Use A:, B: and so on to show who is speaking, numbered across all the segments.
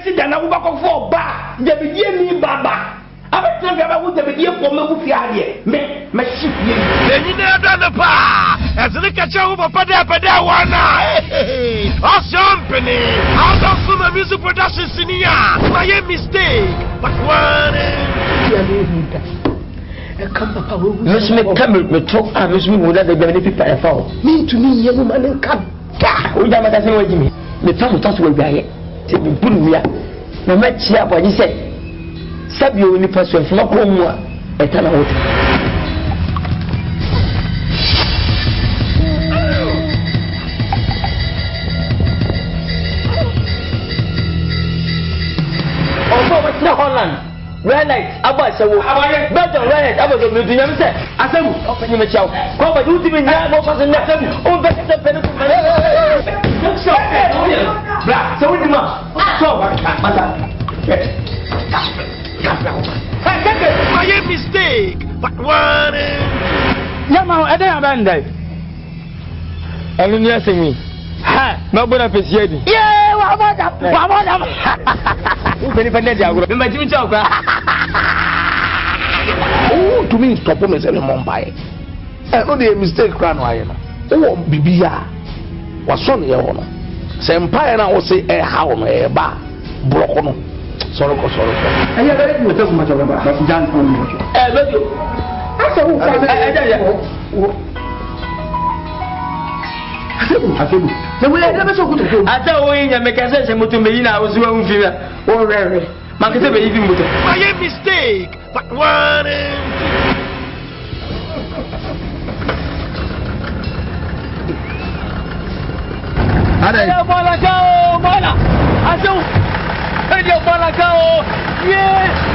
A: si da na wo ba kofo ba jabedie ni baba abetre ga ba wo jabedie ko me bu fi ade me ship ye
B: enyi na da na pa ezri ka cha wo papa da wana osampeni out of my music production senior my mistake but one
A: come papa we
C: Miss me come me talk miss me wo da da be people e fa o
A: me to me ye woman en ka
C: ka o da ma da se wo jimi me fa mo taso wo biaye se bi buru ya na ma chia boji se sabi o ni paso fuma ko mu a eta na wote obo wa na Holland red light aba sewo better red light aba go me dunyam se asabu o fanyi me chiaw ko ba du ti me nya mo paso na asabu o be se pele ko bra so we ma so mata
B: my mistake but one
C: Yama ede abandai elu ni asemi ha ma bona pesiedi ye wa boda u beni pande dia agro me ma jimi cha okra
A: oh to me stop me say mo mbae no dey mistake kra no aye no wo bibia wa so ne ye ho no se mbae na wo say e ha wo no e ba broko no sorry aye ga ni to kuma choga ba jan ko ni
C: bedio
A: asa wo fa Asebu. Se we e be so kuto.
C: ata wo yin ya me ka se moto me yin na wo so wa mfi ya wo rere ma ka se be yi moto
B: my mistake but one
A: Ada.
C: ya bola kao bola asu dia bola kao ye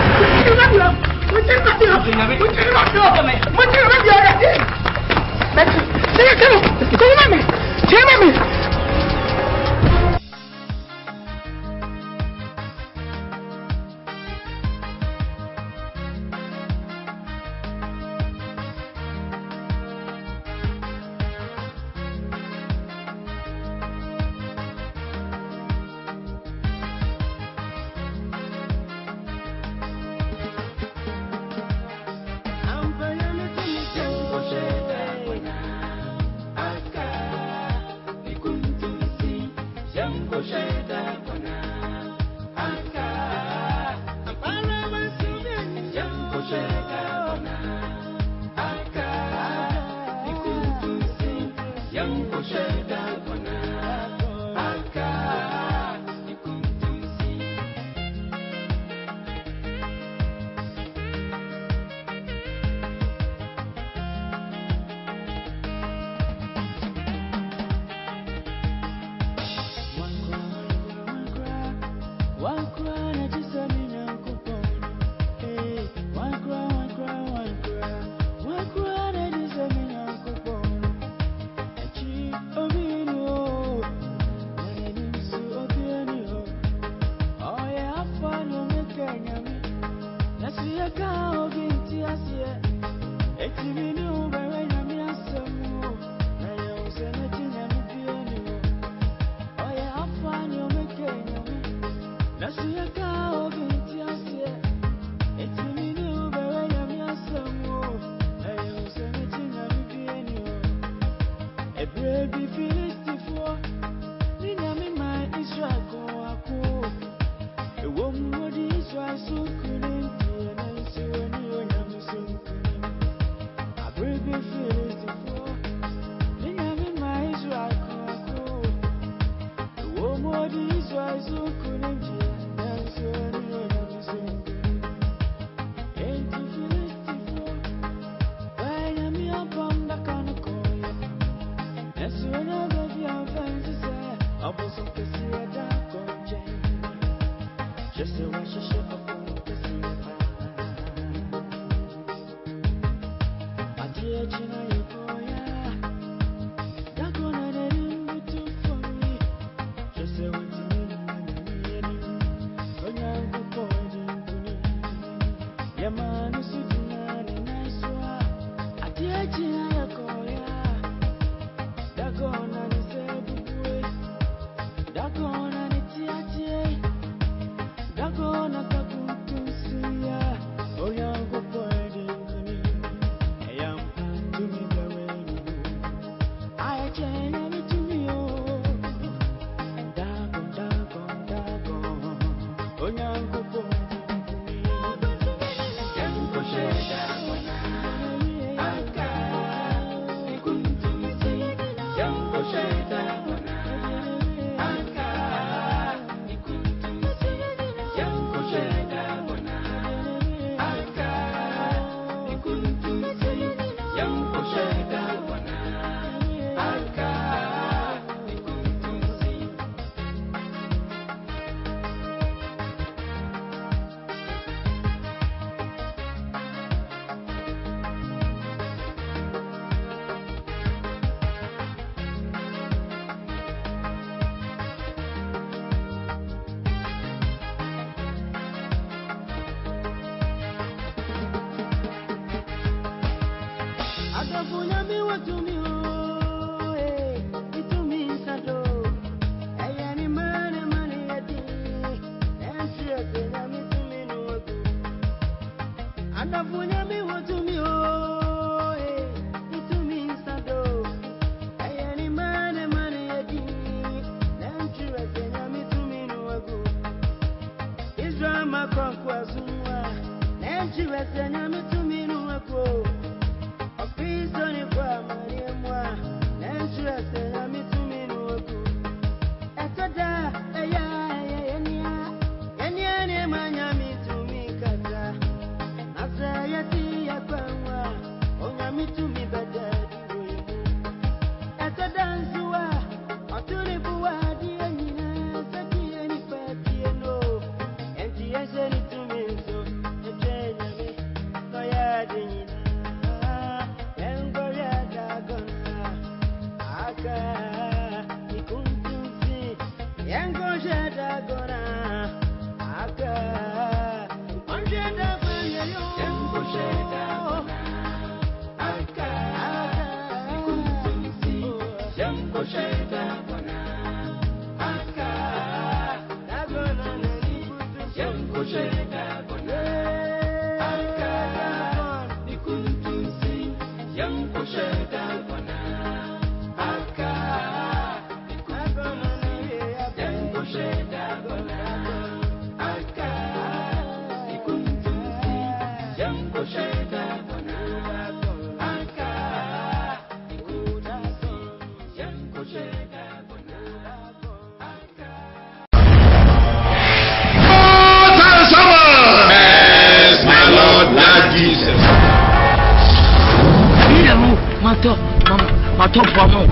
C: Top for more,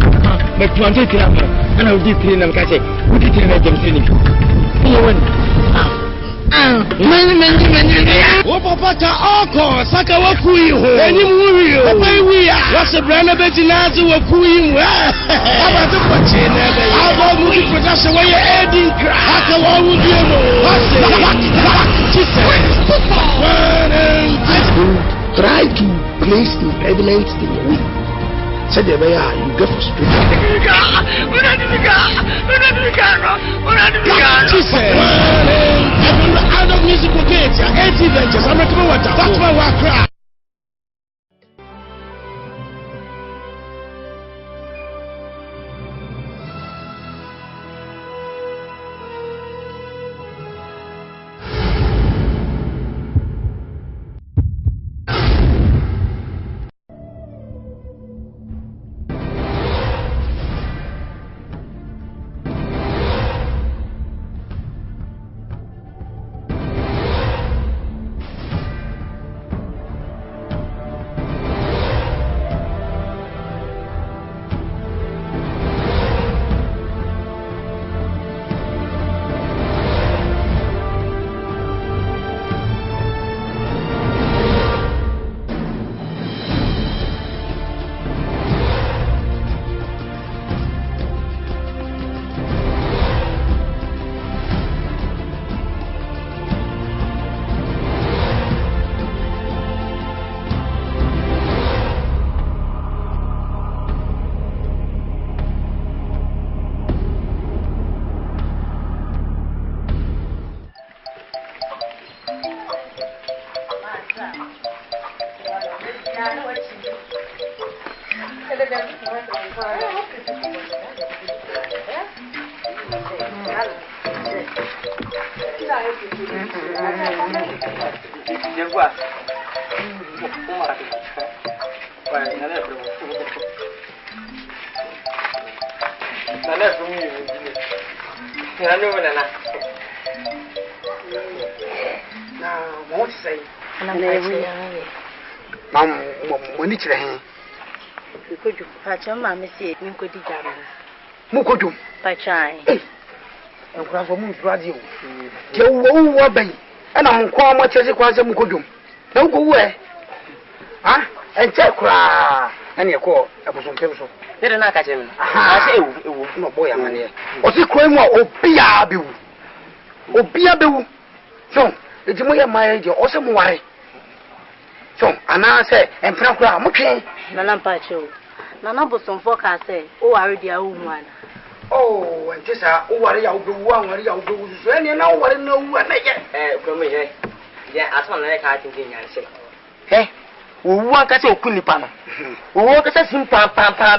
C: but 20 grams, and I'll do 3 and catch it. Would you tell me them singing?
B: Wopapata oko saka wakui ho eni muri ho pai wi a wase brana beti na ati wakui mu aba to kwache na be aba mu di production we edin cra haka wa wu bi mo
A: try to place impediments in your way. Said you get frustrated.
B: Out of musical gates, I hate events. I'm not going to watch. That's my work cry.
D: Mama said, you could do that.
A: Mukodum.
D: By trying.
A: And grab for moon radio. You won't obey. And I'm quite much as it was a Mukodum. Don't go away. Ah, and check cry. And you call a bosom pencil. They don't catch him. I say, no boy, I'm here. What's it crime or Piabu? O Piabu. So, it's my age, awesome way. So, and I say, and Frank, I'm okay.
D: Nana Pacho. Nana Boson forecast say, oh, I already a woman.
E: Oh, and this are over your one, where you go to any now, what no one yet.
C: Come here. Yeah, as one like I think I say. Hey, we want to say Kunipana. We want to say some pam,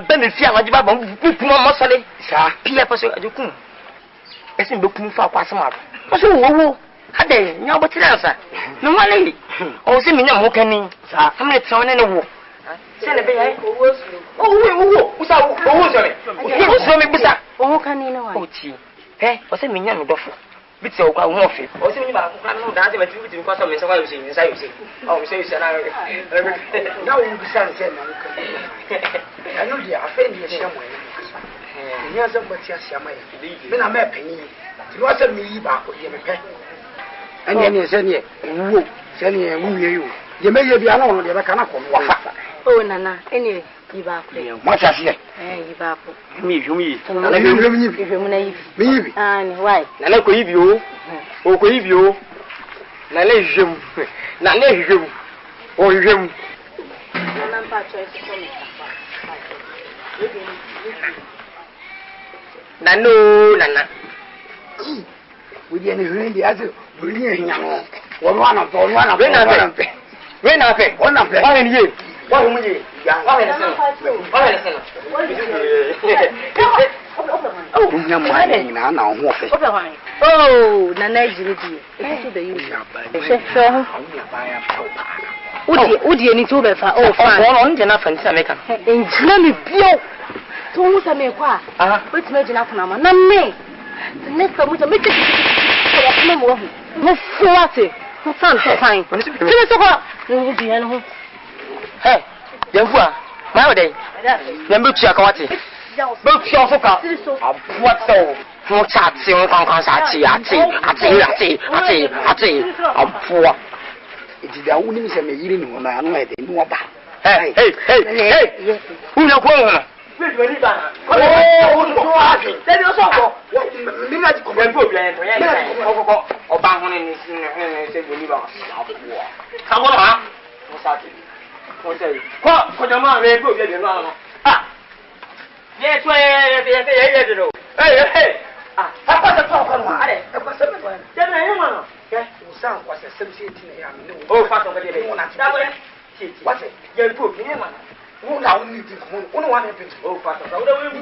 C: benefit, what you have on Muscle, sir, Pia Paso, you come. It's in looking for Passamar. What's your had they no but answer? No money. Oh, see me no can sir. How many town in the war? Send a bay. Oh, who's out? Who's me?
D: Oh, can you know?
C: Oh, gee. Hey, what's a minion of Buffalo? Bits of one more fit. Or see me about dancing with you because of Mr. Wilson, as I say. Oh, say,
E: now you be saying, I know you are offended somewhere. Here's a but yes, I may. Then I'm a penny. It wasn't me back with your pet. And then you send you. You may be alone, you cannot come.
D: Oh, Nana, anyway, give up.
E: Much as yet.
D: Give up.
C: Me,
D: and why?
C: Nana could give you. Oh, could give you. Nana Jim. Nana Jim. Oh, Jim.
D: Nana Pacho.
C: Nana.
E: We didn't really answer. Brilliant young one of one of
C: when I pay 1 of them. 1 year. 1 year.
D: Oh, Nana Jimmy. Would you need to be for all fun? Enough and Sameka. And Jimmy Pio. Two Sameka. Which made enough number. Not me. The next time we make it. No, what? No, fine.
C: Hey, Yamua, my day. Yambucha Kawati. Book your focal. What so? No chat, on Consati, I'm poor.
E: It is the only thing I'm eating when I know about. Hey, who knows? Who now need to come? Who want to be oh, Pastor?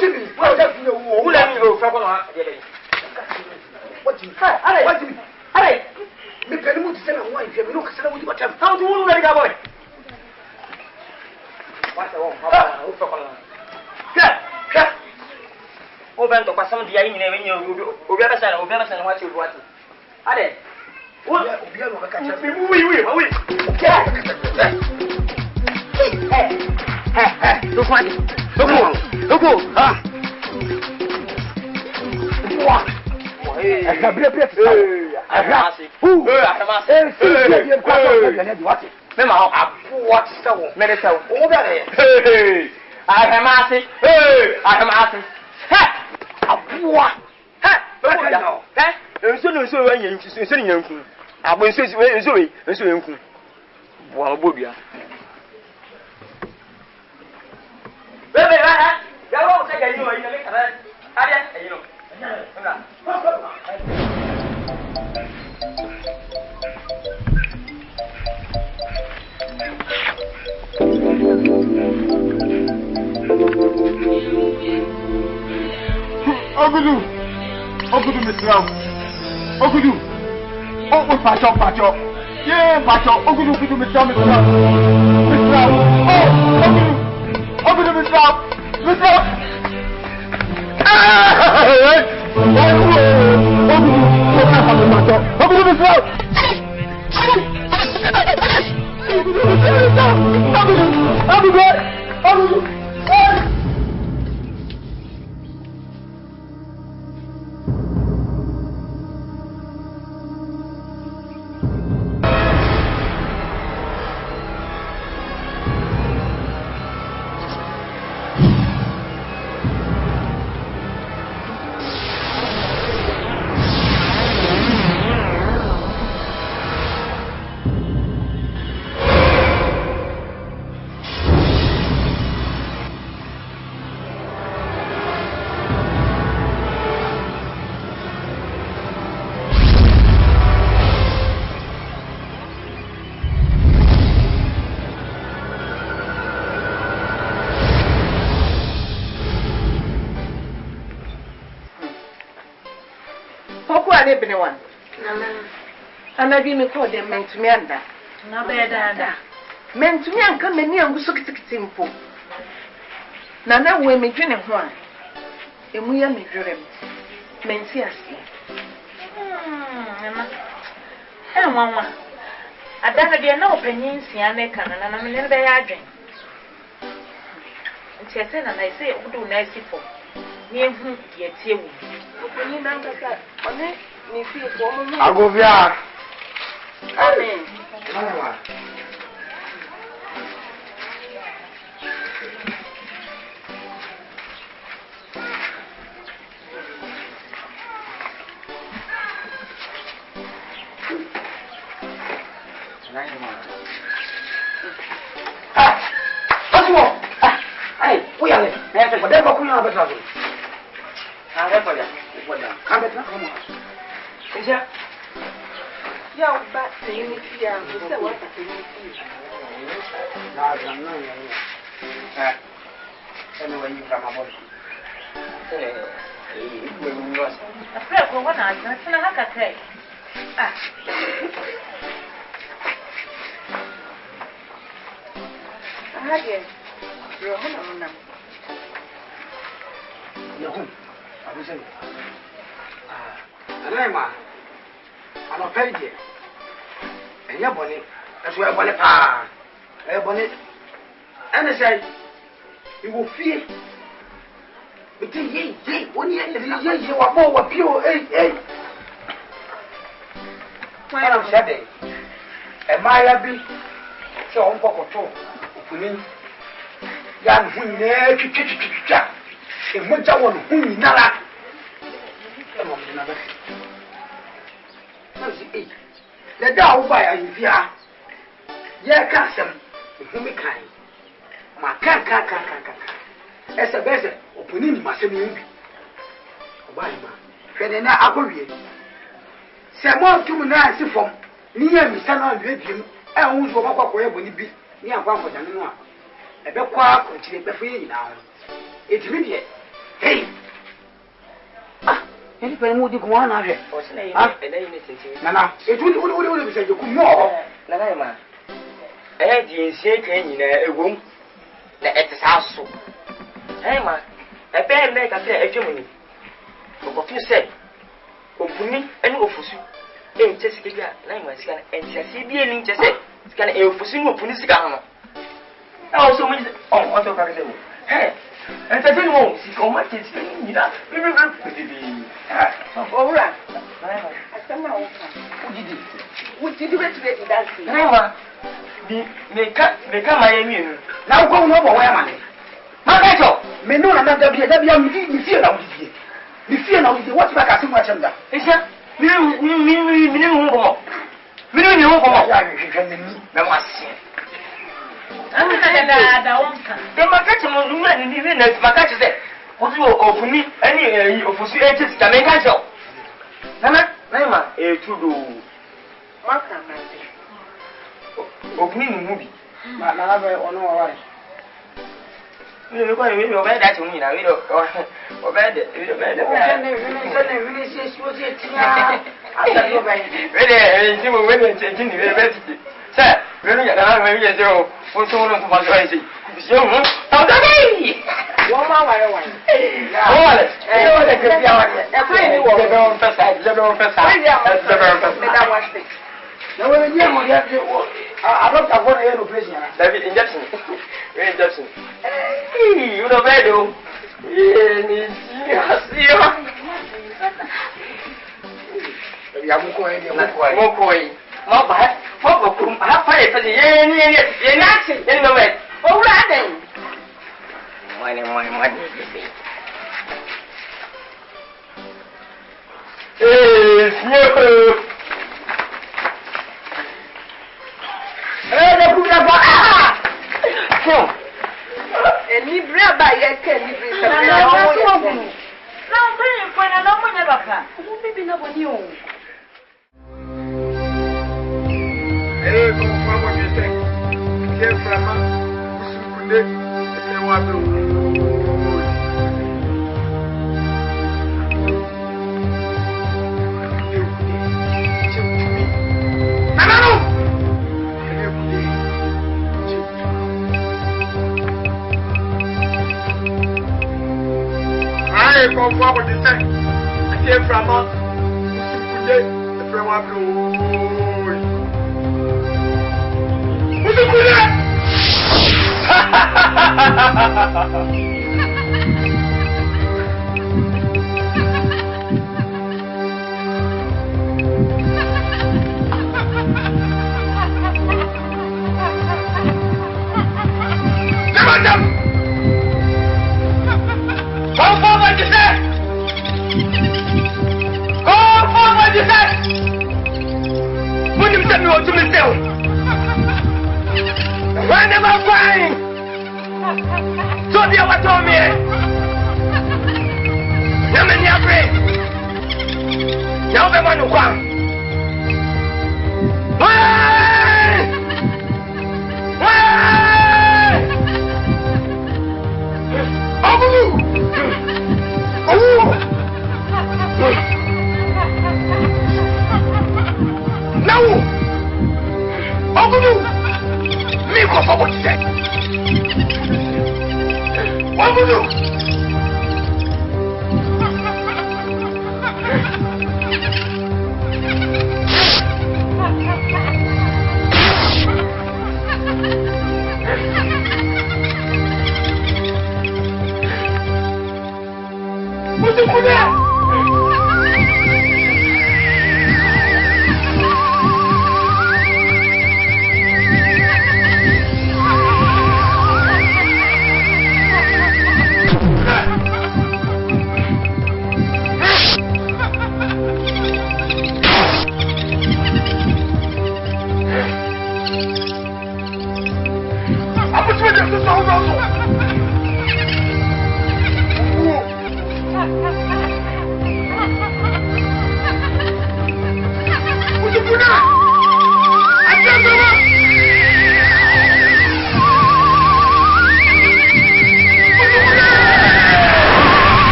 E: Jimmy, well, that's no who let me go from what you say? What you hey, me can move to send a wife. You look at what you got. How do you let it go? What's the one? Yeah. Open to pass some of the evening when you Oberson, what you want. Are they? What? Look what? Look ah. What? Ogudu, Mr. Ogudu. Oh, Pacho. Yeah, Pacho. Ogudu, Mr. Oh, Ogudu, Mr.
D: ne bene wan ana bi me ko de mentumi anda na be da mentumi anka mani anguso kitikiti mpo na we me dwene ho a emu ya me dwerem menti ase mama nwanwa adana de na opanyin sia ne kana na me ne be ya adwen nti ese na ese odu na ese fo ni ehu ye tie wu opanyin na nkasa one ni fi fo mo
E: Agovia.
D: Amen.
B: Hey, come forward this time. I came from a today. The friend wa bro. What's the good? To myself. Whenever I'm crying, so the other told me, you're in your brain. You're the one who comes. For what you said. What will you? What's the matter?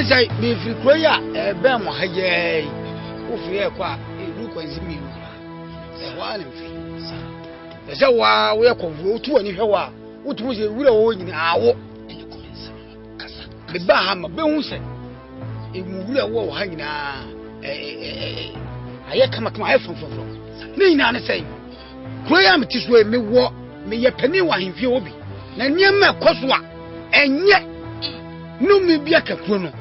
E: Say, me free Koya, Ben Mohaye, who fear qua, a look as me. One and free. There's a while we are convert to any hawa, what was a widow in our the Bahama Bones. If we were hanging, I come at my phone from Nina say, Koya, it is where me walk me ye pani wa hemfie obi na niema ekoso a enye no me bia kakuro no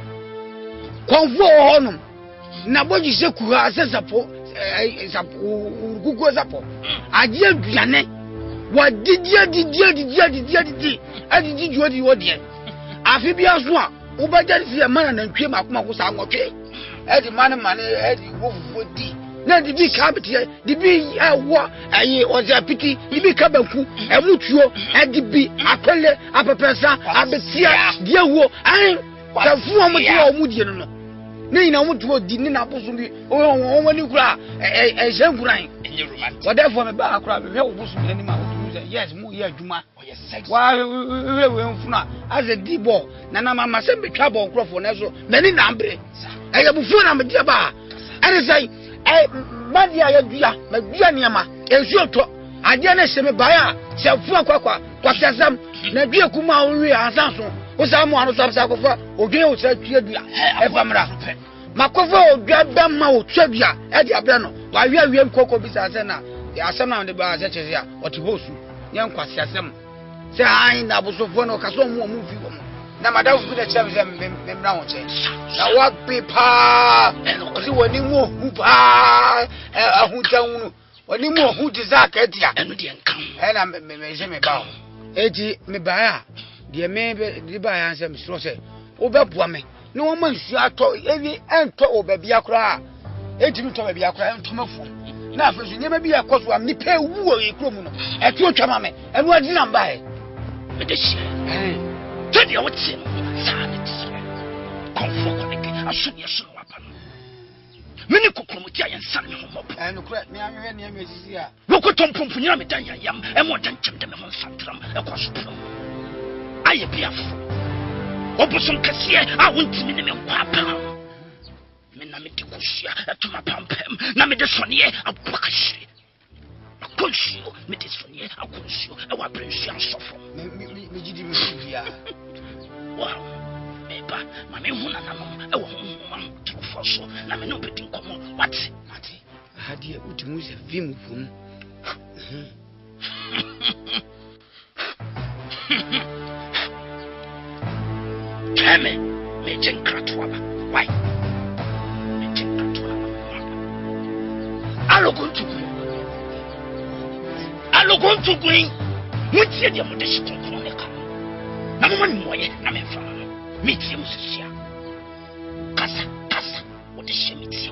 E: konfo honum na boji se kuha se sapo gugu sapo aje aduane wa didi juodi wodie afi bia so a wo bajari si amana na ntwe makoma ko sa nwotwe edi mane edi wo di na di bi kabiti di bi awo ayi oza piti di bi kabanku emutuo edi bi apele apepesa abetia die wo an ta fu omudi omudi no ne ina omutuo di ni na bosu bi o wani kura jenkuran whatever me ba akura me wo bosu bi ni ma yes mu ye adwuma wa we mfuna as a dibo na na mama se betwa bo nkrofo na so mani na mbre eye bufu na me dia ba ene sai madi ya dua ma dua niama ensu to ade na se me ba ya se fu akwa kwasasam na dua kuma onwi ansanso wo sa mu anu sabsa akwa odwe o se dua dua e famra makofo odwa ba ma o twa dua e di abra no wa wi nkoko bi sa se na ya asem na de ba se chese ya otibosu nyen kwasi asem se han na busofo no kaso mu fi wo na madawu bi de chem se membra wo che na wa pepa osi woni mu hu pa ahuntanwu woni mu hu dizaka dia eno de nkan na me je me ba o eji me ba ya de me de ba ya nsem sro se wo beboa me na wo man su ato ewi ento obabia kra eji mi to babia kra ento mafu na afesu nyema bi yakoso am ni pe wu o ekromu no etu otwama me enu adi na mba e me de hye tedi o ti sa ne ti konfo koneke asuni asuni wapa no mini kokromu ti ayen san me homo enu kra me anwe ne me sisi a wokoto mpompo nyina me dan yam e mo dan chemde me ho fantram e kwaso pro aye biafo obusun kase a wontimi ne me kwa pa na me dikushia atuma pampem na me de sonie abakashi akonshio me de sonie akonshio e wa prenshia sofo me gidi me bia wow me ba ma me hu na nanom e wo hu ma tufo so na me no bedi nkomo wate hadi utimu se vim vum kame me jenkratwa ba why alogon to green mutie dia mo de shikonkron ne ka na mo mani moye na me fa mitie mo sisia kasa o de shemitie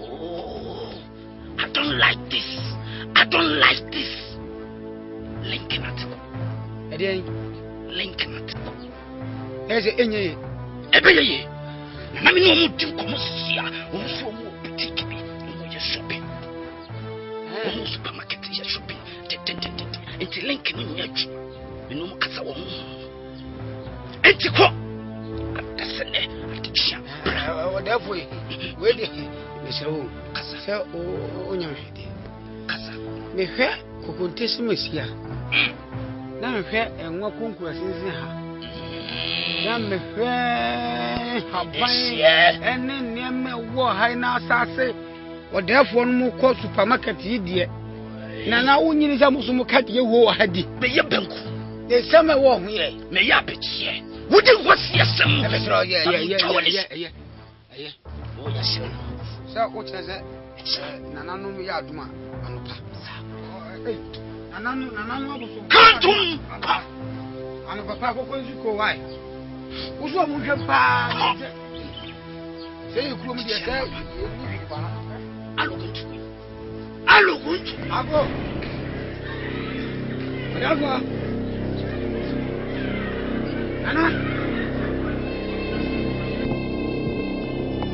E: oh I don't like this linking article ede linking article eze enye ebeye na me no mu di komo sisia o so mu boutique bi o ye shopping o supermarket ye shopping enti link no nyaju me no mu kasa wo enti ko kasene atishia o defo we de me se o kasa se o nyam hede kasa me hwe kokontesi masia na me hwe enwa konkura sinsin ha na me hwe haban ene nieme wo hai na asase o defo no mu ko supermarket yi de na wonyini sa musu mu kade ye wo hadi me ye banku de sama wo hu ye me ya betie wudi wasi asem e be sro ye o ya sire sa o cheze nananu mu ya aduma anopa nananu abuso kantum anopa pa ko nzuko wai uso mu hwe pa se yekuro mu de se aloguntu abo adagwa ana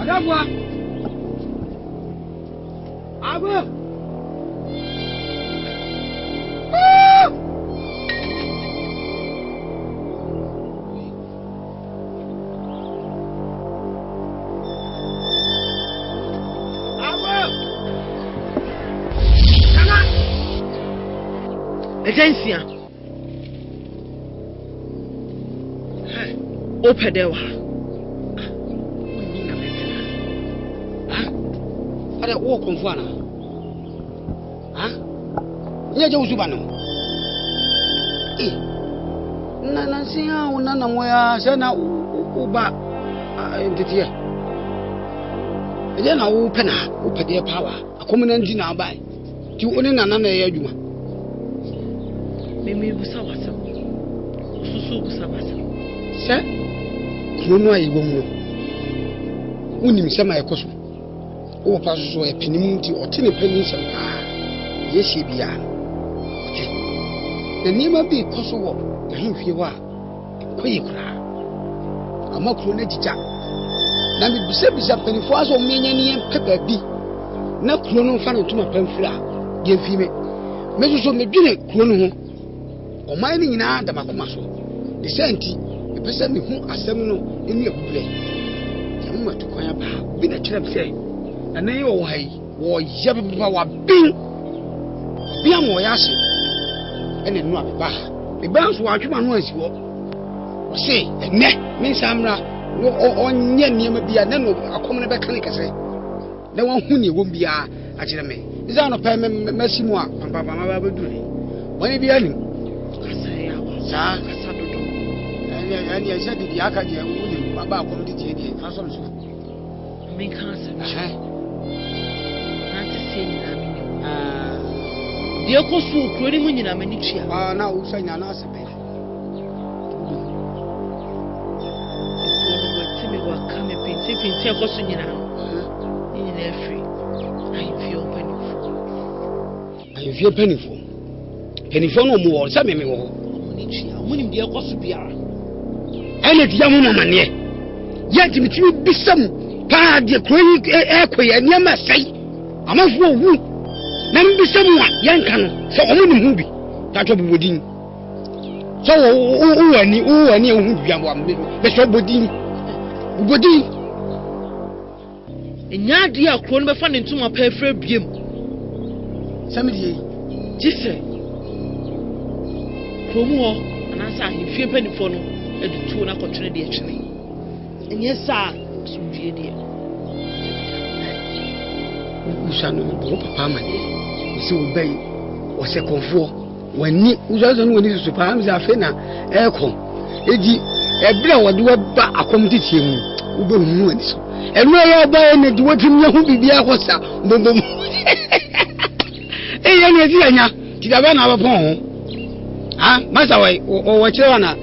E: adagwa abo agency opedewa uni na metena ada wo konfuana Nya je usuba no. Na sia una na moya sana uba entity. Eje na wo pena, wo pede power. Akomuna ndi na abai. Ti oni na na ya adwuma.
D: Mimi busa wasa. Susu busa wasa.
E: Se kuno ayi wo mu. Unim sema ekoso. Wo pa so e penimu nti otene peni sem ka. Yesi bia. Okay. Na nima bi koso wo ehimfie wa. Koyi kura. Ama kuro na jija. Na mi bisa penifo aso menye ne yempe baabi. Na kuro no fa no tuma pamfira. Ye fime. Me so me dwene kuro no ho. Oman ni nyina da makoma so. De senti e pese me hu asem no enu abule. Yamu matu kwanya ba bi na kyerem se. Na ne yo wo hai wo yebba wa bin. Bia mo ya se. Ene nu abeba. Me ba so atwuma no asiwo. O se ene me samra no onye niam bia na no akom ne be kan kese. Na won hu ne won bia a kyerem me. Isa no pa me masimu a papa ma ba bedure. Woni bia ni sa kasa dodo yani ya shadi di aka je wuni baba akom di je di fa so so
D: me kan sa na ti se ni na me ni de ko su kuro ni mu nyina me ni tua
E: na wo sanya na asepe
D: ko no ti me wa ka me pinti ko su nyina ni nyina free I feel painful no more sa me wo munim de ekoso biara
E: ene ti yamu mamane ya timitimi bisam pa de kroyi ekoye niam sai amafo wu na mbisam a yanka no so omunim hu bi ta to bobodin so uwani hu bi amwa me so bodin
D: enya de akro no be fa ne ntuma pa afra biem
E: samedi
D: jise kromu ho anasa ahemfie panifo no edutuo na kɔtwene de atwene enye sa sumdie de
E: usano bo papa mane isi ubei ose konfo wani uzazo no wani supa am za fe na eko edi ebra wode ba akomtitie mu ube hu wani so enu ya ba na di wotim nya hu bibia hosa bombom eya ne ti anya ti da ba na ba pon ho ha masa wai o chira na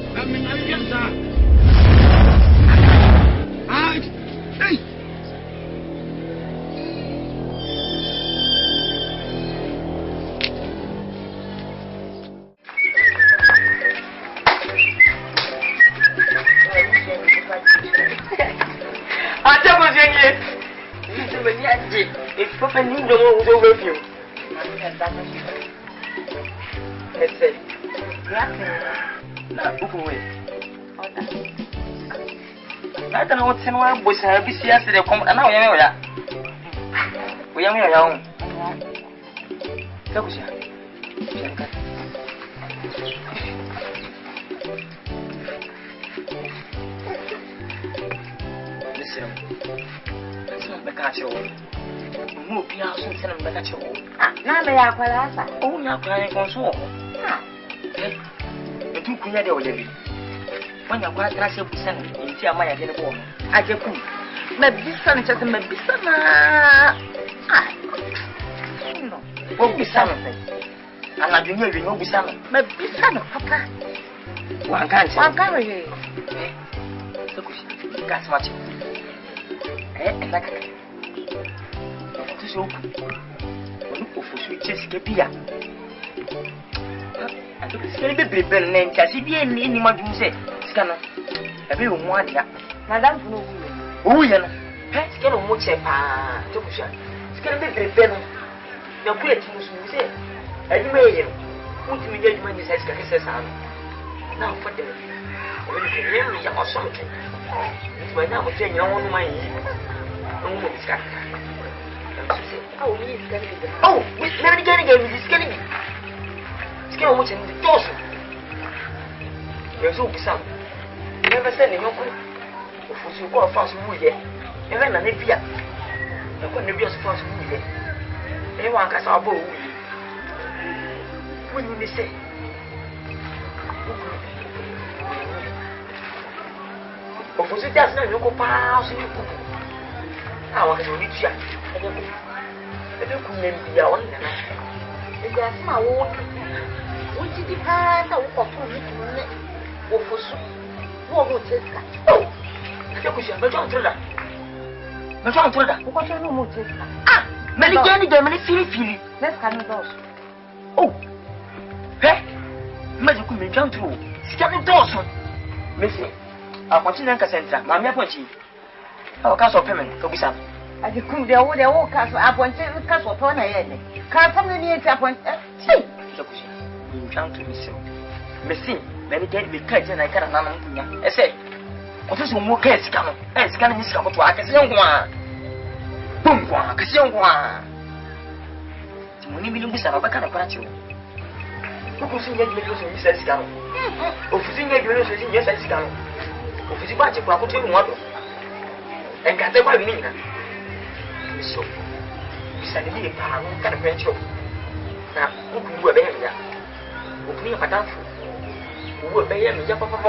C: Bosa bi sia se de kom na wo yame ya. Wo yame ya ho. Takusha. Listen. So be ka che wo. Mu bi a so tena be ka che wo.
D: na me ya kwala sa
C: O nya kwa ni kon so. Etu kunya de wo de bi. Wanya kwa trase busan nti amaya de ne bo. Ajeku mabisa ne chase mabisa na no wo bisa no se ana dunya wi no bisa no mabisa no papa wankan ye so kushi gas match like tu so onu ofusu chese ke bia atu sikele be breben ne chase bia ni madum se sikana ebe o mu adia
D: madam no
C: wu ye no he sikele o mu che pa to kusha sikele be breben na ku eti musu se aduma ye no mutimi je aduma ni sai sikake se sa na for the o ni ke yemi ya osom ke mutima na mo tenya wonu man yi no mo sikake oh ni sikele oh we never get mi sikele bi sikele o mu che ni toso yeso bisa never say ni yoko ofusu ko afanso wuye ebe na ne bia e ko ne bia so fanso wuye e wa nkasa abo wuye When you say, of course, it does not look a pass in your book. I want to reach you. And you couldn't be our own. And that's my own. What did you have to walk for soup? What would take that? Oh, you could have gone through that. But I'm told that. What you know, ah, many Jenny Germany feel. Let's come indoors. Oh, hey, Magic could be jumped through. Scanning Dawson. Missy, I want to Nanka Center, Mamma Ponchi. Our castle payment, to be some. I decree there would all castle appointed with castle upon a head. Can't come in here to appoint. Say, you jump to Missy. Missy, many get me cut and I can't know. I say, what is one more case coming? And scanning this couple to a young one. Boom, a young one. When you mean this, I'm a kind of patch you. Who could see your videos in this down? Of seeing your videos in yes, it's down. Of his batch of property model. And got the one meaner. So, beside me, a pound kind of venture. Now, who could wear there? Who clean a dance? Who will pay me? Jump up. I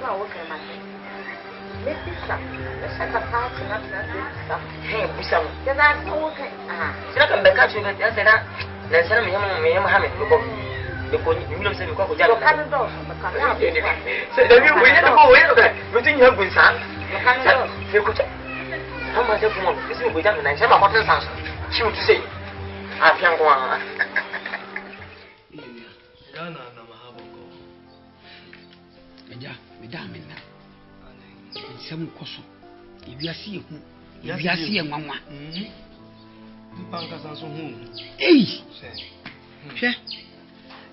C: saw what I might. Let's be some. Let's have a party and not hey, we some. Then I'm okay. Ah, so I can back at you and say that. Then send me a hammock. Because you don't say you go to the cannon door. So then you will never go away. You think you have been son? You could. How much of one is it without an answer about the sounds? She would say, I can't go on.
E: Yeah, Madame. Some coso. If you see who, if you see a mamma, the bankers are so home. Eh,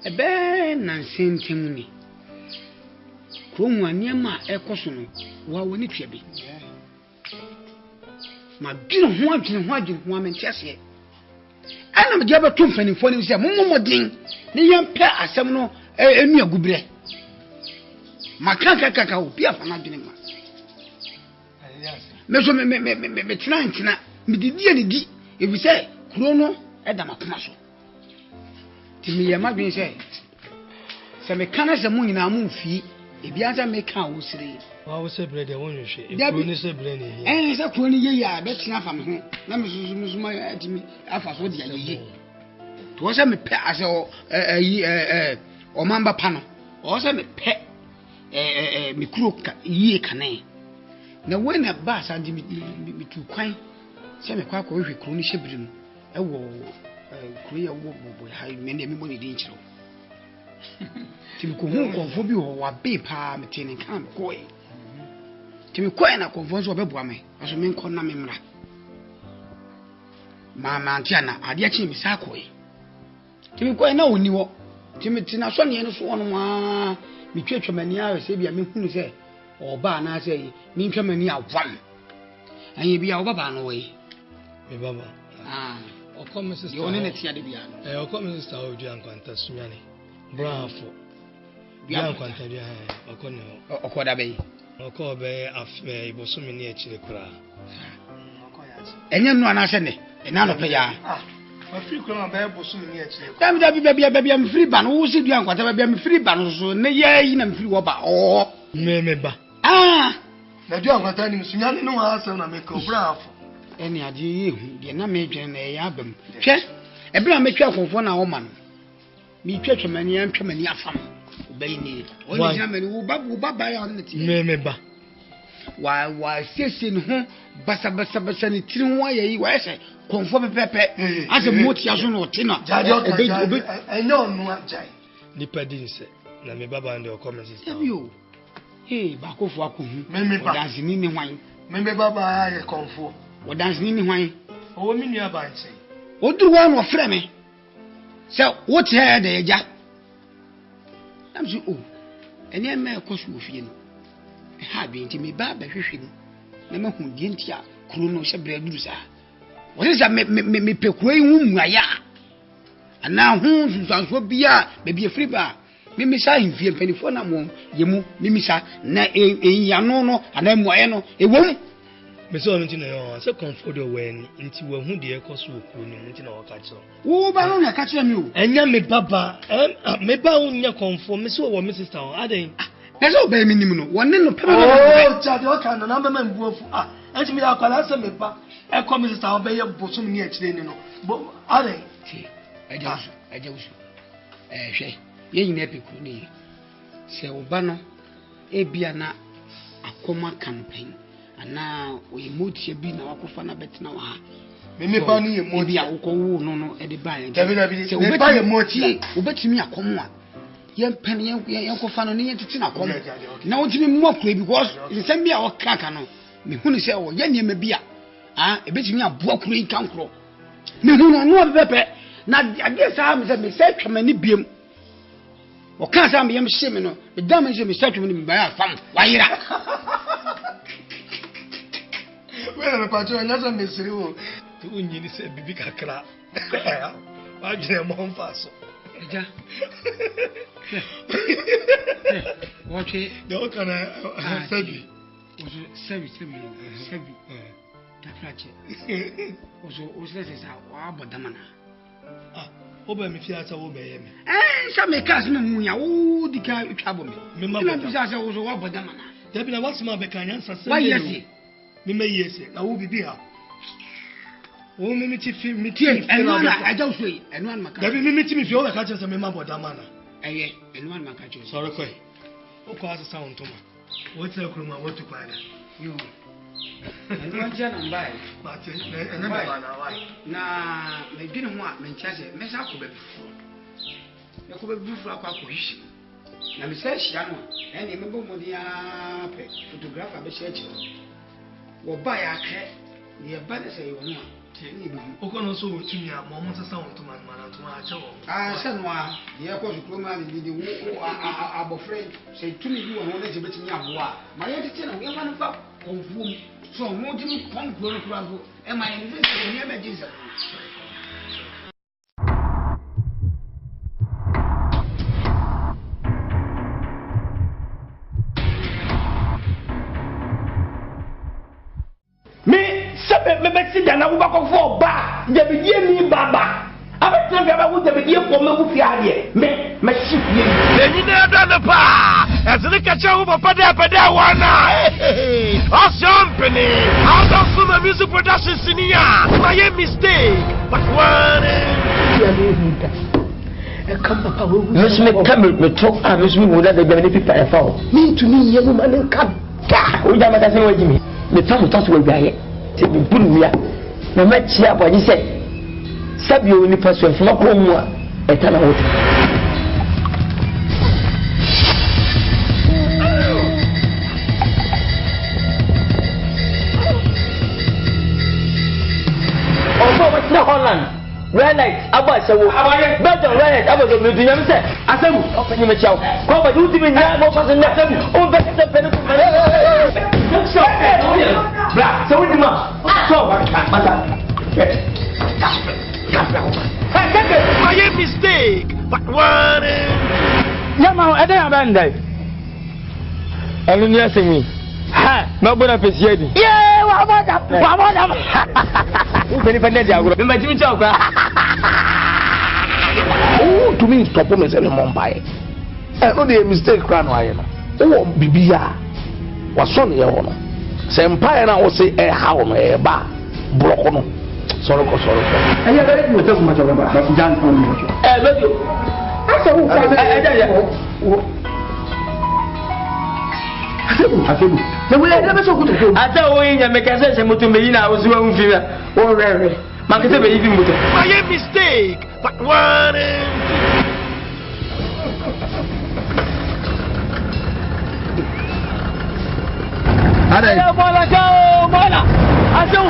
E: a ben and same thing. Chrome one near my air coson, while we need to be. My dear, one and just yet. I am the other 2 penny for him, say, Momo ding, the young pair are some no a mere good. My can't will be up on my dinner. Me trying to na me di if we say chrono edama komaso ti me yama bin say me kana se mun na mun fi e bia za me kan wo sire
B: wa wo se bread e won hwe e chrono se bread e
E: se chrono ye ya be tina fa me ho na me susu ma ati mi afa so dia ye to se me pe ase o mamba pa no o se me pe me kuro yi kanen na when a bass and me to kwan se me kwa ko hwe kro ni hyebiri no e wo kro ya wo bobo ha me na me boni din kiro ti me ko hu konfo bi wo wa be pa me tin kan ko e ti me ko na konfo so be boa me aso me nko na me mra mama antiana ade a chi me sa ko e ti me ko na oni wo ti me tina so ne no so ono ma me twetwa mani a se bia me hunu se oba na say me twamani awam anye bia oba no we
B: me baba o come sister
E: yo ne netia de bia
B: o come sister o du ankwanta sunyane bravo bia ankwanta bia o ko ne
E: o ko da be
B: o ko be afi ibosumi ne akire kura
E: o ko ya enye no ana se ne ena no pe ya
B: afi kura be ibosumi ne akire
E: kam da bia me free ban wo se du ankwanta bia me free ban so ne ye na me free wo ba o
B: me ba
E: na
B: du ankwanta ni sunyane no ha asem na me ko bravo
E: eni ade yehu de na me dwen na ya abam hwe ebra me twa konfo na wo ma no me twatwamani antwamani afam obai ni oni jamani wo baba ya on ti
B: me ba
E: wa sese no ho basa ni tiri ho ayi wa ese konfo pepepe ase moti aso no ti na
B: obi enyo no ajai nipa din se na me baba ande o comment sister
E: ba ko fo akohu
B: me ba
E: dance ni ni hwan
B: me baba ya konfo
E: o dance ni hwan
B: o mi nua ba nse
E: o duru wa no frɛ me se wo te ha da ya am so ene me ko so ofie no ha bi nti me ba hwehwe no na ma hu die nti a kuro no hye bra duru sa wo se me pekuro yi hu muaya ana hu susanso bia be bi free ba mimi sa himfie mpanifo na mo yemu mimi sa na enyano no ana muaye no ewom
B: me so no tina yo se comfort the when nti wa hu de ekoso okuro ni nti na wo ka kire
E: wo ba no na ka kire mi o
B: enya me baba me ba unya comfort me so wo me sister o aden
E: na so ba mi nim no wonne no pe
B: oh chade o kan na mama mbuafu anti me akwala se me ba e ko me sister o be ye bosom ni akire ni no aden
E: ti ajawusu hwe ye nyina peku ni se wo ba no e bia na akoma campaign ana o emotie bi na wakofa na betina wa ha
B: me ba no ye mo
E: bia wo ko wo no e de ba ye
B: se wo ba ye mo tie
E: obetimi akomo a ye pen ye kofa no ne ye tete na akomo na wo timi mo akura because nsem bia wo kaka no me hunu se wo ye niam bia ebetimi aboa kura yi kankro me hunu no bepe na ade sa me se me se twamani biem o kan sa me yem hye me no me da me se me se twamani me ba ya fam wa yira
B: wena me pacho nya so me siri wo to unyini se bibi kakra wa jere mo mfaso
E: eja wache
B: do kana sabi
E: tafrache ozo se sa wa bodamana
B: oba me fiata wo be ye me
E: sha me kas me munya wo dika twabo me ma bisa se ozo wa bodamana
B: dabi na wasima be kan yansa se
E: wa yesi
B: me yesi na wo bibi ha wo me ti fi me ti
E: enu na aja so yi enu an maka
B: dabi me ti me fi o be ka che se me ma bodamana
E: enu an maka che
B: sorry koi o ko asa sound to ma wo tell kuruma wo to kwada
E: yo enu an je na mbai
B: ma te na ba na wai
E: na me dwene ho a me nchaje me sa ko be bifu akwa ko hishi na me sa hia no ene me bo modia pe photographer be share chi wo ba ya ke ye ba ne se yo no a ni bi
B: o ko no so wo tumi a mo mo sasa won to man to ma che wo
E: se no a ye ko su kroma ni di wo abofre se tumi bi wo no na je betimi aboa ma ye tete na ye ma no fa konfuom so mo di ni konfuo no kura go e ma ye ni se ni e be jinsa
C: me beti dana wo bakofo ba de be die mi baba abetra ga ba wo de be die ko me wo fi ade me shifie
B: ni na da na pa ezele ka cha wo papa da wana osiompeni out of some music production senior my mistake but one
A: e kam papa wo
C: Miss me come me talk miss me wo da de be pipa e fa o
A: me to me ye no man ka
C: o da mata se wo jimi me fa mo to so wa ye se bi bunuya na ma chia abodi se sabi o ni paso e fuma ko mu a etana wote obo wa na Holland Renate abasewo Belgium Renate abasewo me dunyam se asemu ofanyi me chiawo ko ba du timi nya mo faso na asemu o be se pene ko so bra so we ma so mata
B: my mistake but one
C: Yama ede abandai elu ni asemi ha ma bona pesiedi wa moda u beni pande dia agro me ma timi chawo kwa
A: to me stop me say mo mbae no dey mistake kra no aye no wo bibia wa so ne ye ho no se mbae na wo say ha wo no e ba broko no sorry ko
E: ayi ba le mo te ko ma chawo ba jan ko ni
C: medio asa wo ka ya
E: Asebu. Se wo le be so ko to.
C: Ata wo yin ya me ka se moto me yin a wo so wa mfi na. Wo rere. Ma ka se be yi moto.
B: my mistake but one
C: Ada bola kau bola. Asu.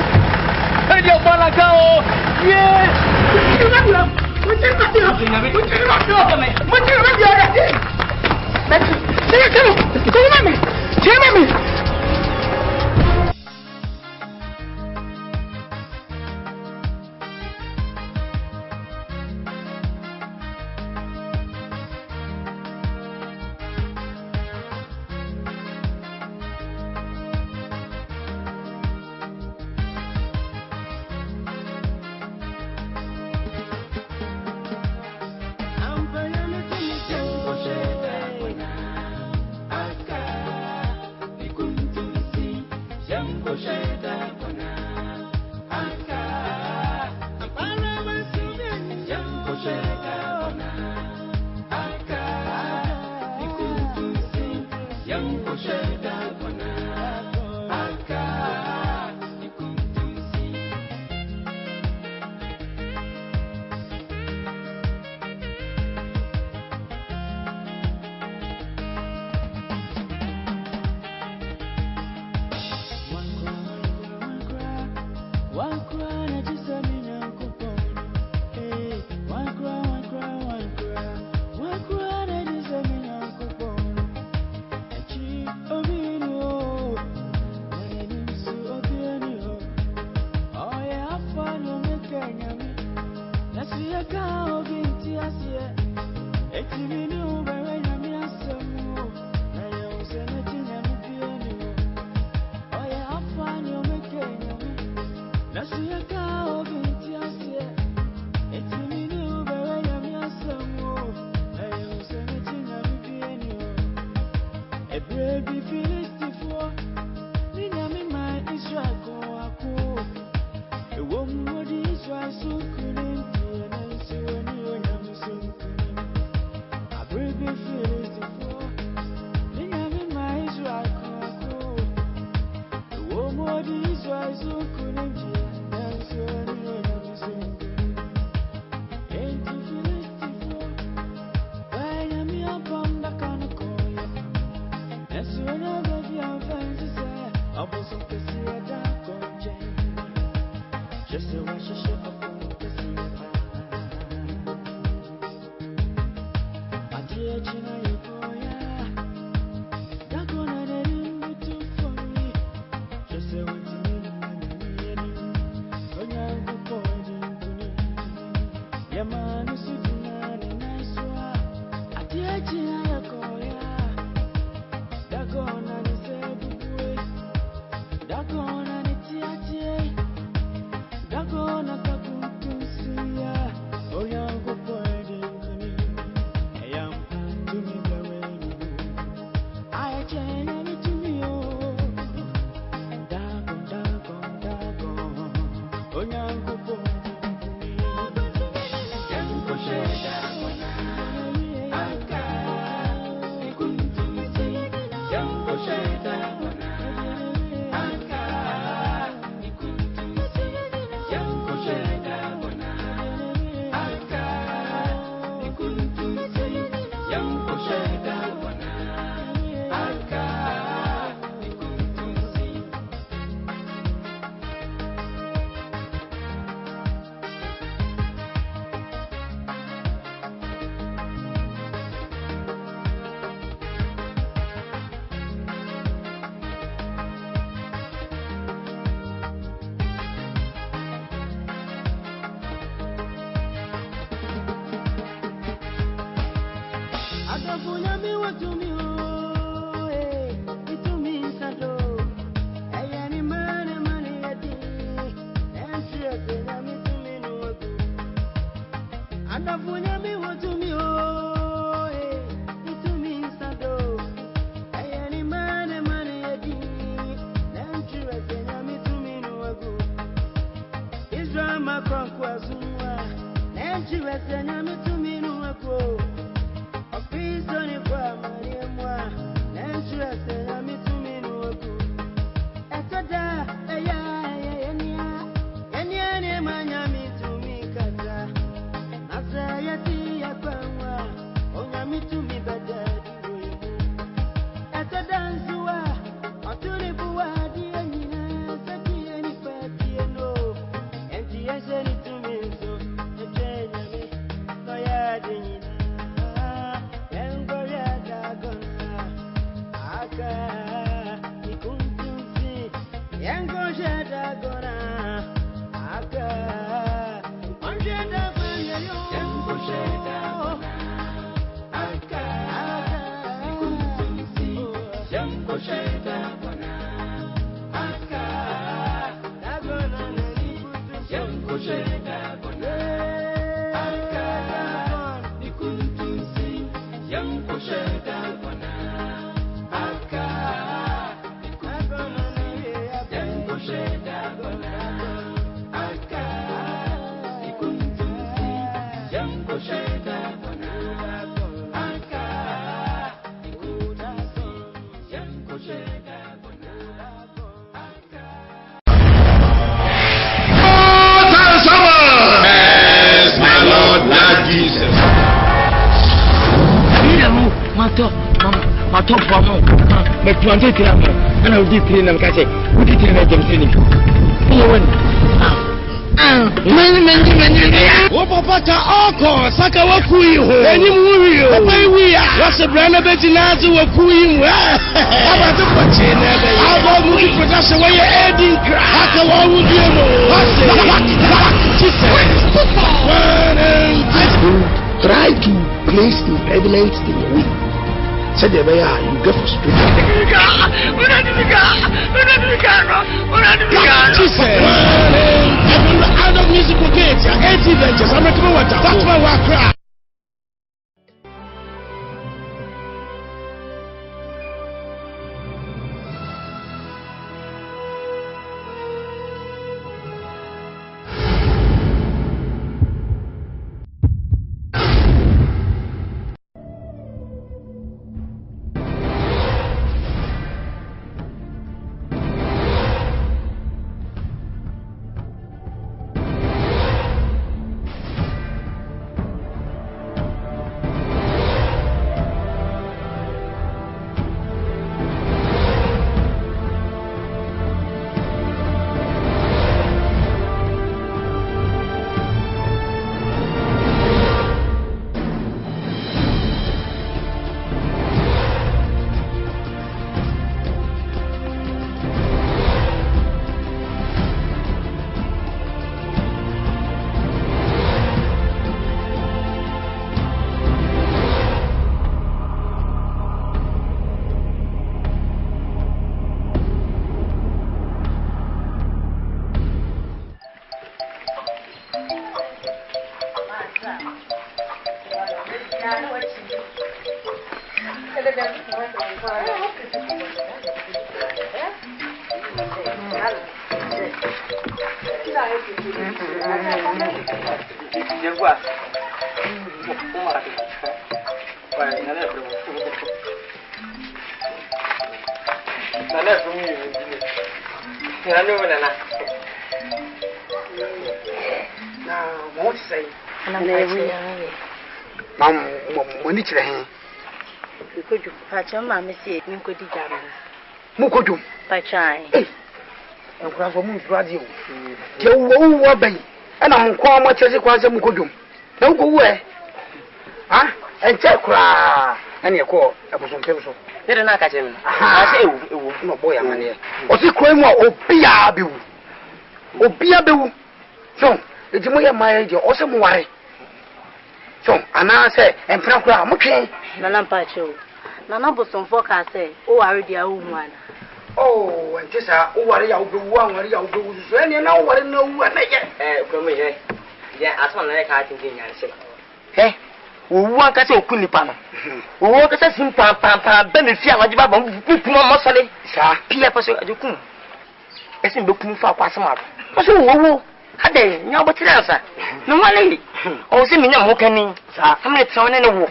C: Dia bola kau. Ye. top for mo me 23 am ana odi 3 na me ka say odi 3 na jam sini you win
B: Wo papa ta oko saka wakuyi ho eni muri o papa wi a wase brana beti na zu wakuyi mu aba to kwache na be aba mu ki production wa ye edin kra haka wa wu bi mo
A: try to place impediments in your way. Say the way you get frustrated.
B: Out of musical gates, 80 ventures. I'm not going to that's my work cry.
E: Mukodum pachai enkura fo mun radio je wo ben ana nko ma chese kwanse mukodum na nko wo ha enche kura ani eko abuso mpemso
C: yere na ka chemi ase ewu
E: no boy amane o si kro mu obia bewu so ejimo ye maye je o se mu ware so ana se empra kura mutwe
D: na lampacho na na bosom foka say o ware dia wo hu ana
E: oh ntisa o ware ya obewu anware ya obewu so ene na o ware na wu na ye
C: ko me ye ya asma na ka tintin yan se owu an ka se okun nipa no owu ka se sim pam be me fi awaji ba puma mo sole sa pia pa so ajukun esin be kun fa kwa sama ba so owu ade nya botira sa no wale o se mi nya mo kani sa amne tsawo ne wo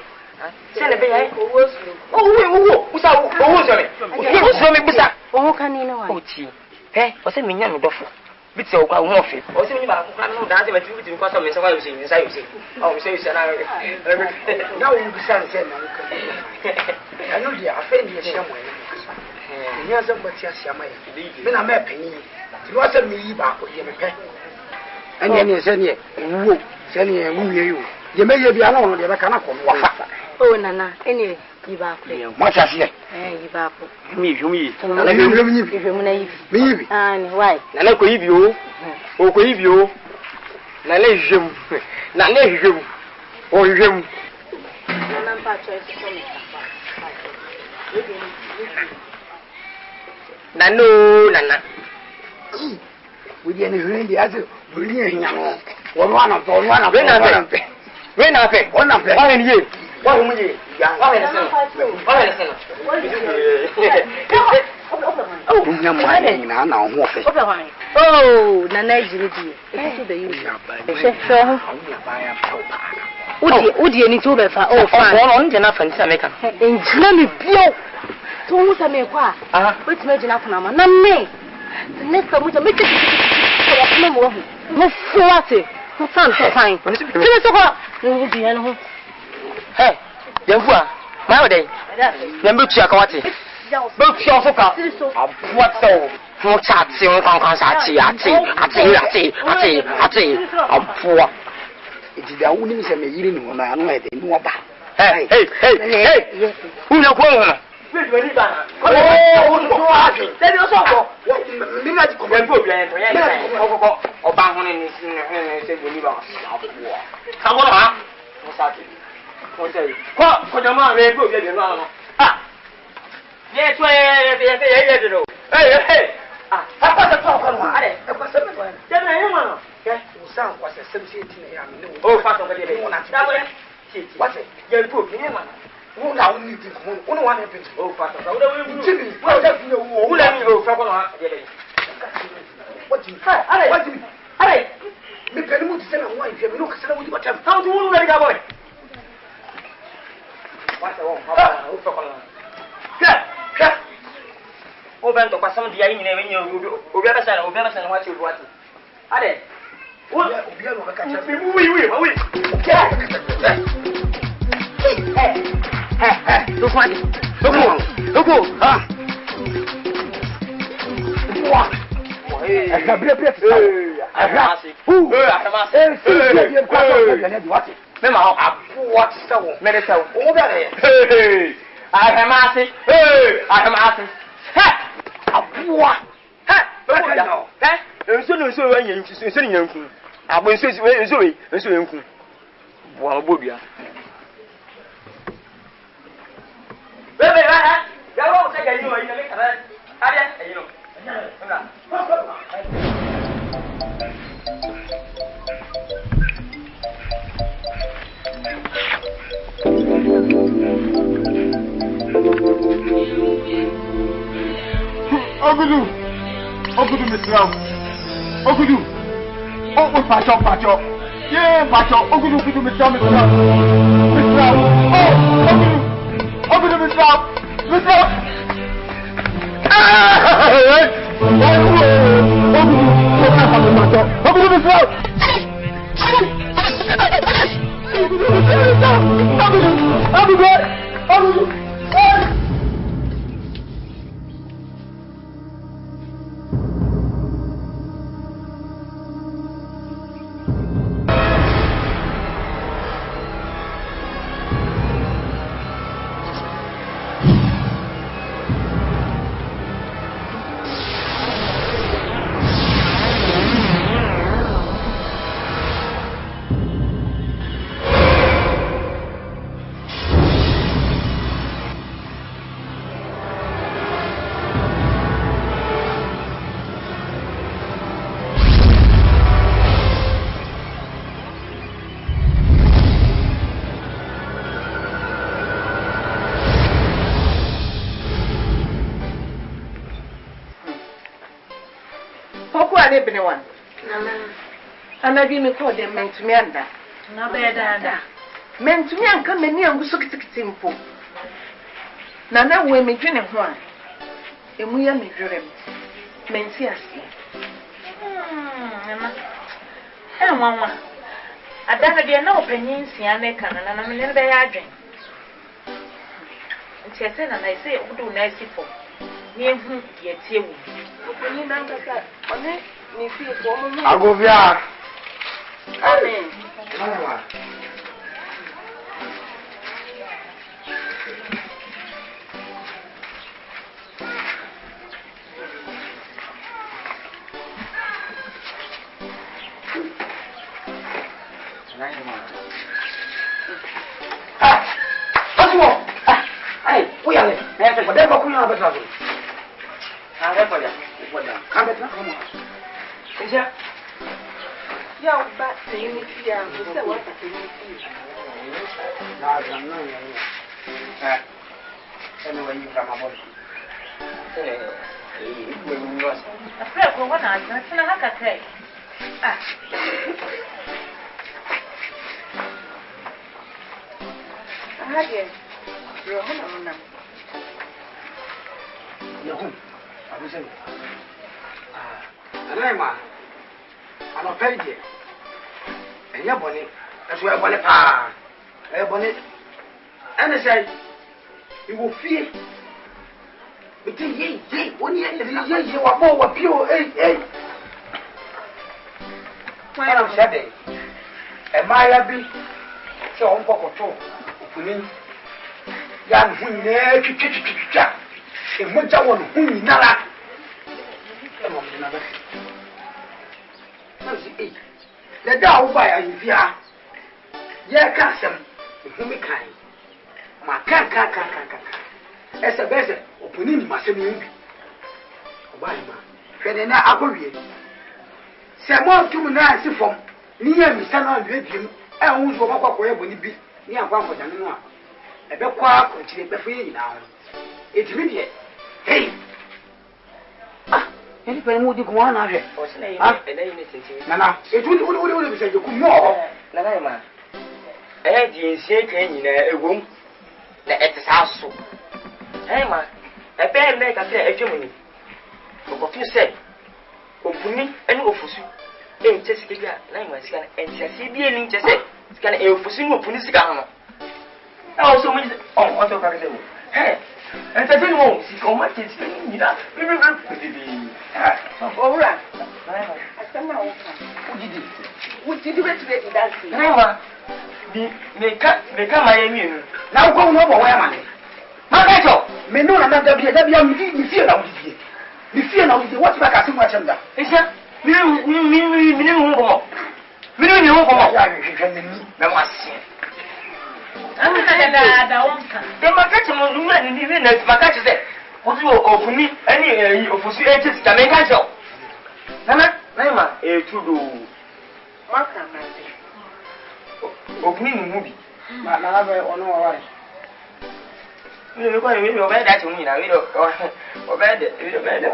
C: se ne be ya owu usa owu so me owu so me busa
D: owu kani ne wa
C: ochi o se mi nya no dofo biti o kwa wo ofe o se mi ba ko kan no da se ma ti biti ko so me se kwa yo se mi sa yo se o se yo se na
E: na wo bi san se na ka no dia afa ni ye mo ye ni azam bati asia ma ye me na me panyi ti no se mi yi ba ko ye me pe anya ni se ni wo se ni wu ye yo ye me ye bia na wo de be kana ko wa fa
D: o nana ene yiba ko
E: mo cha se
D: yiba ko
C: mi hwumi
E: na le hwumi ni
D: hwumi na yibi
E: mi yibi
D: ani why
C: na le ko yibi o ko yibi o na le hwem na le hwem o hwem
D: nana pa cho so me
C: nana
E: we dey ni hwemi di azu we ni enya no wo no ana
C: we na pe wa ni ye wa hu mu ye wa ni se
E: oh nya ma ni na na ho fe
D: oh nana ejiri di so be you chef udi ni to be fa oh fa
C: on je na fa nti America
D: enjina me bio to hu sa me kwa wetin me jina kuna ma na me next time we make it mo mo mo fuate mo san so fine ti me so kwa ni bi en ho
C: yemfu a My day. Number 2 akawati. Be pure foka. What so? Mo chatsi on kan ati. Ampoa.
E: It is the only thing me yiri ni wona anu e de ni wo ba.
C: Hey. Who na ko wona? Wait, we need that. Oh, tell you so. Me na di ko. Me fo bia en to. Oba ho ni se we need ba. Ka wo ha? Mo sa ti. Mo say. Ko jama me fo bia de no no. Ah. Ye to ye do. Hey. Ah, apa se ko no ha? Are, e ko se me ko. Je na ye mo no. Ke, o san ko se se ti na ya me. Oh, fa so ko de. Da bo. What? Ye fo ni ma. Who now need to come? Who want to pay? Oh, Father, Jimmy, well, that's no. Who let me go? What you say? What you say? Me penny to send a wife. You look, send a wife. How do you let it go? What's the one? Yeah. Open to pass some of the eye in you. Obeverson, what you want. Are they? What? Look what? Look. Ah. What? Ogudu Mr. Ogudu. Oh, Pacho. Yeah, Pacho. Ogudu Mr. Oh, Ogudu Mr. One. And I didn't call them meant to me under. No better. Meant to me and come in and so simple. Nana women drink one. And we are me dream. Mentias. And one. I don't be no opinions, Yannick, and I'm a little bit drink. And she said, and I say, oh, do nice for me, yet you. Agovia. Amen. Anyway, you from a body. A friend for 1 hour, that's not like a cake. I guess you're home now. You're home. I was saying, I'm a paid. And your bonnet, that's where I want it. And I say,
E: You will fear. But ye, when you are more pure, when I'm shedding, and my abbey, so on Pocoto, opening. Yan who never in much I want who nala. The dog by a via. Yeah, custom, whom we can. My cat. As a better, opening my semi. Obama, Fedena Agorie. Someone to me now, see from near me, son of him, and who's what will be near one for the new one. A bit quiet, continue before now. It's immediate. Hey! Anybody would go on out here? Nana, it would say you could more. Nana, I didn't say in a room that at his house. Hey, man, a bad leg at the Germany. For what you said, opening and officer. Ain't just give that, Lima, and Cassibian in just can a officer who put his gun. Also, oh, what do I do? Hey! And I don't know, see how much it's doing that. All right. I said, no. What did you do to get that? Never. They come my immune. Now go over where am I? Margaret, may no another be a young fear now. You fear now, what's back as much under? Is that? The market will remain in the market. What you open me any of us agents can make us up. Nana, Nana, a to do. Opening movie. Nana, or no, right. We will obey that to me now. We don't obey it. We obey it.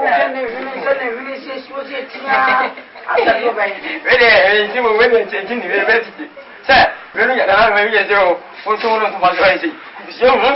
E: Sir, really, I maybe a zero for someone to my crazy. You know,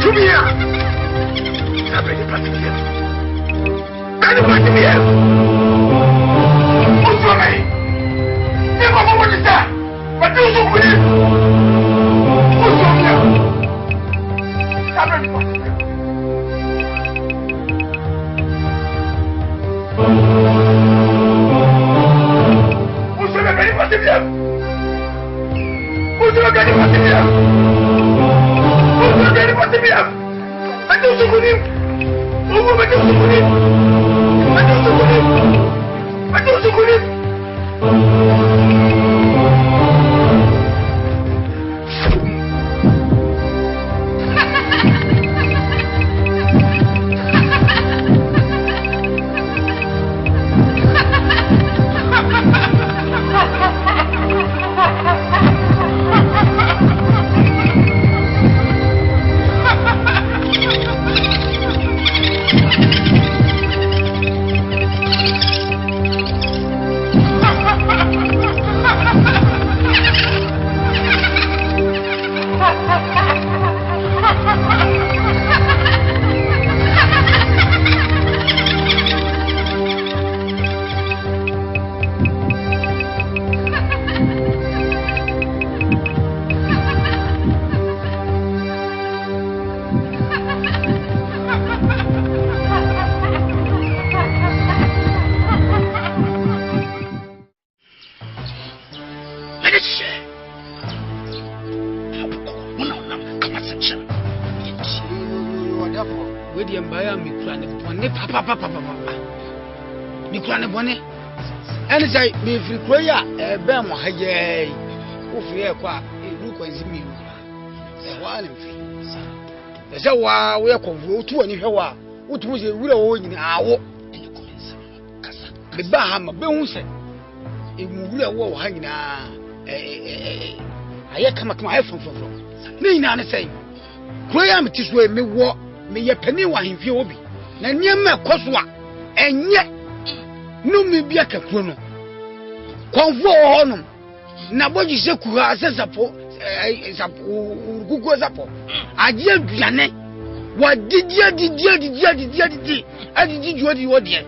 B: Tumia. Sabe de paciência. Cadê o paciência? O senhor aí. Tem como você dizer? Mas tem o senhor bonito. O senhor sabe de paciência. O senhor é bem paciência. O senhor é bem paciência. O senhor é bem paciência. Mas tem o senhor bonito. Mas tem o senhor bonito. Mas tem o senhor bonito. Mas tem o senhor bonito.
E: And say, me free prayer, a bam, hey, who fear qua, a look as me. A while in fee. There's a while we are convert to any hour, what was a real in an hour. The Bahama Bones, it will real war hanging. I come at my phone from. Nina say, Prayer me this way, me walk, me a penny one in Fiobi. Nanyama Coswa, and yet. No me be a capuno. Convo honum. Naboji se kura asesapo Google zapo. Adia duane. Wa didia. Adi jodi wodi.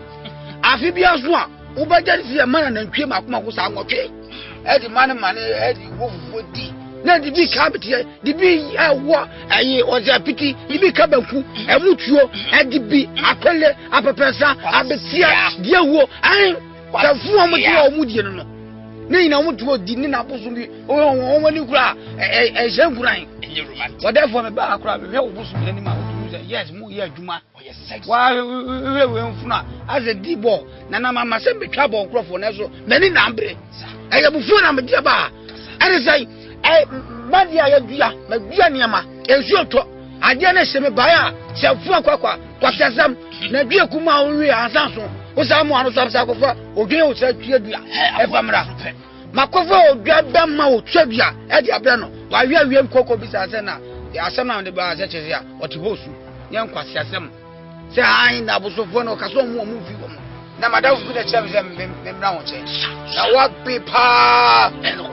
E: Afi bia so a wo ba jari se man na ntwe makoma ko sa nwotwe. Edi man edi wofufu di. Na di bi kabiti di bi wo ayi oja piti di bi kabanku emutuo edi bi apele apepesa abetia die wo an ka fu amu die o mu die no ne ina mu tuo di ni na boso bi o wani kura jenkuran enye romantic whatever me ba akura be hwe boso bi ni ma o tu yes mu ye adwuma wa we mfuna as a dibo na na mama se betwa bon krofo na so mani na ambre eye bufu na me die ba ene sai Madia ya magua niama ensuo to ade na hye me baa se fu akwakwa kwasasam na dua kuma onwe asanso wo sa mo anu sabsa kofa odwe o sa twa dua e famra makofa odwa bamma o twa dua e de abra no wa wi mkoko bisa se na asem na de ba se chese a otibosu nye nkwasiasem se han na busofo no kaso mu fi wo na madam fu na chem se me bra wo che na what people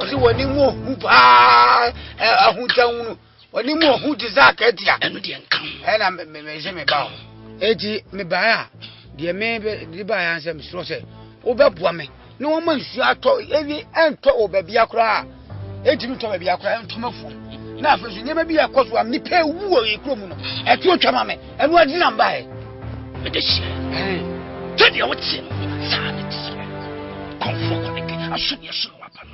E: ozi woni mu hu pa ahutanu woni mu hu dizaka dia enu de nkan na me je me ba eji me ba ya de me de ba ya nsem sro se obeboa me na wo man su ato evi ento obabia kra eji mi to babia kra ento mafu na afasu nyema bi yakoso am ni pe wu o ekrom no etu otwa me enu adi na mba e me de shi tedi o ti sa ne ti komfort ko de asuni aso wa pa no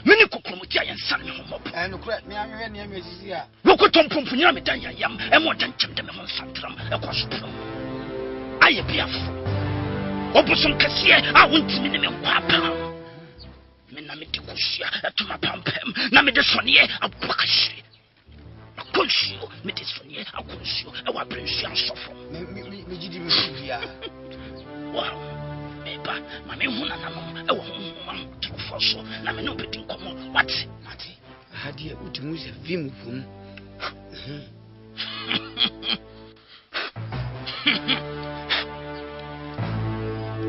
E: mini kokromuti ayen san me homo enu kra me anwe ne me sisi a wokotom pompunyira me dan yam e mo dan chem de me hon santram e kwa so pro aye biafo obusun kase a wontimi ne me kwa pa me na me de kusia atuma pampam na me de sonie abakashi akonshio me de sonie akonshio e wa brenshia sofo me gidi me bia wow me ba ma me hu na no e wo hu tufo so na me no bedi nkomo wate hadi utimu se vim vum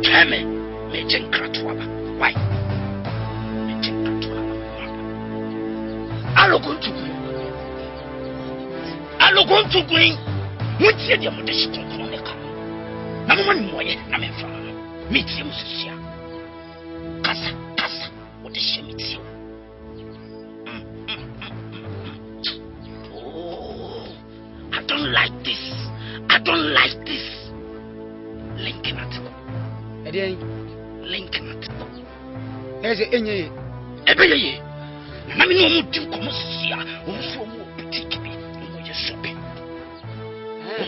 E: Kame me jenkratwa ba why
B: alogon to green. What you do with the shit on the car? Number one more, I'm in front. Meet him, Sia. Casa, what the shit meets you? Oh, I don't like this. Lincoln at Lincoln at
E: there's any
B: Ebeye. I mean, no more to come here. Also, more boutique me. You're shopping.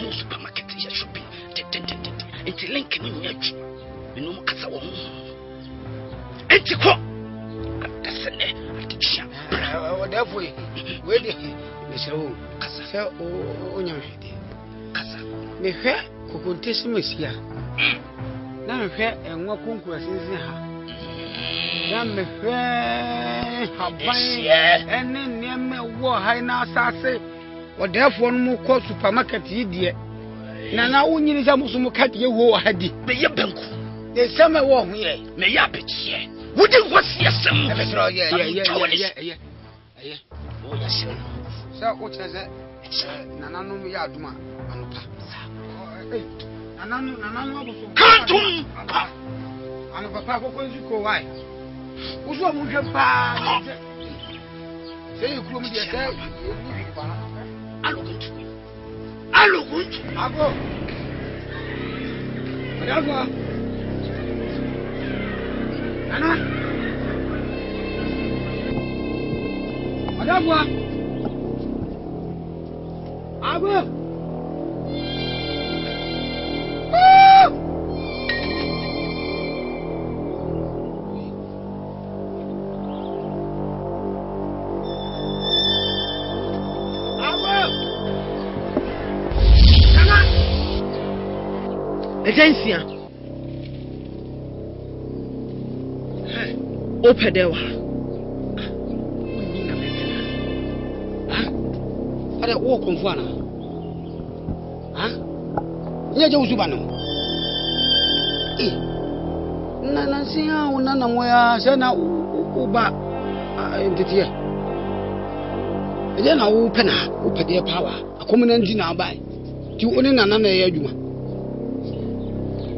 B: No supermarket is shopping. It's Lincoln in your tree. You know, as a woman. It's a quote. That's a teacher.
E: Therefore, wait a minute. Casa, oh, your head. Casa, me fair, Cocontesimus here. Now, fair and what conquest is in her. Then me fair, how and then near me, what I now say. What therefore more called supermarket, idiot. Now, when you need some cat, you will have the bank. There's some warm here. May I be here? Would you want to see some? Yeah. Oh, yes, sir. So, what is it? Nano, me out, man.
B: Can't
E: I'm a papa going to go. Why? Who's one with your pa? Say you come here. I look good. I'll go. Anna. I'll go.
D: Agency. Open the door.
E: Ada walk on fana. Nyaje usubano. Na sia una moya sana uba entitie. Eje na wo pena, wo pede power. Akomuna ndi na abai. Ti oni na ya adwuma.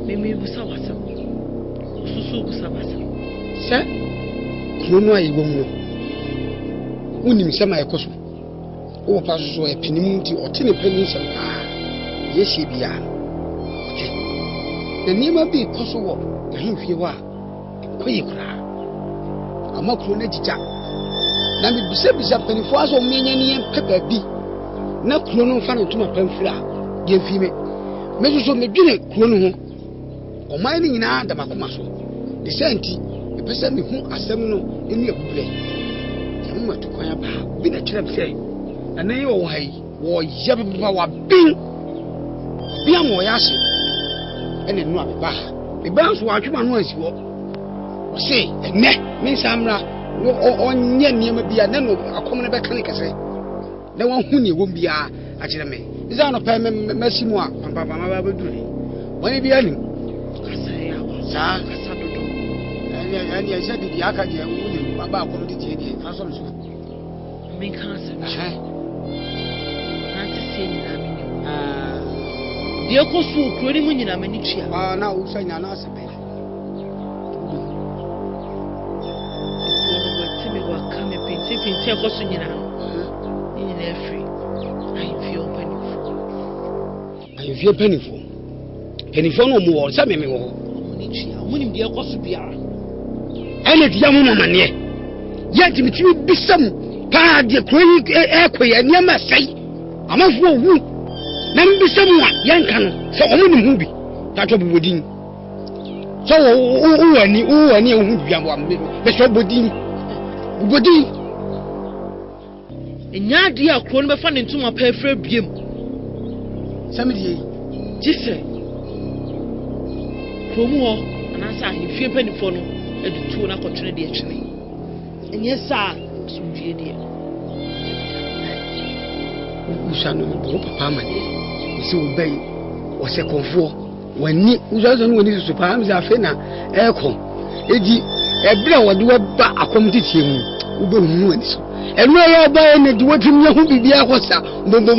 D: Mimi busa wasa. Susu busa wasa.
E: Se kuno ayi wo mu. Unim se ma yekoso. Wo pa so e penimu ti otene peni se yesi bia. Okay. Na nima bi koso wo ahimfie wa. Koyi kura. Ama kuro na jija. Na mi bisa penifo aso menya ni pepa bi. Na kuro no fa no tuma pamfura. Ye fi me. Mesuso medwene kuro no ho. Omai ni nyina da makoma so. De senti e pese me hu asem no eni abule. Ya mu matukwan ya ba bi na kyerem se. Na yi wo hai wo yebba wa bin. Bi am ya se. Ene nu abeba. E ba so atwuma no ansi wo. O se ene me samra onye niam bia na no akom ne be kan kase. Na won hu ne wo bia a kyerem me. Isa no pa masimu a papa ma ba bedure. Woni bia ni sa kasa dodo ani ya shadi di aka je wuni baba akom di je di aso so
D: me kan se na ti se ni na me ni di ko su kuro ni mu nyina me ni tua
E: na u sanya na asebe
D: ko ti me wa kame pinti ko su nyina ni na free I feel
E: penifo no mu wo sa me wo
D: munim de ekoso biara
E: ene dia mu mamane ya timitimi bisam pa de kroyi ekoya niam sai amafo owu na mbisam wa yanka no so omunim hu bi ta to bobodin so uwani hu bia bo am be so bodin
D: enya de akro no be fa ne ntuma pa afra biem
E: samedi
D: jise promo anasa ahifie panifo no edutuo na kotwene de atwene enye sa sumdie de
E: usano bo papa mane isi obey o se konfo wani uzazo no wani susu pa amza afena eko eji ebra wode wa ba akom titie mu ube hu wani so enu ya ba na di wotim ye hu bibia ko sa bombom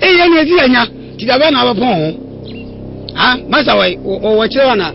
E: ye na di anya ti da ba na ba pon ho ha masa wai o chira na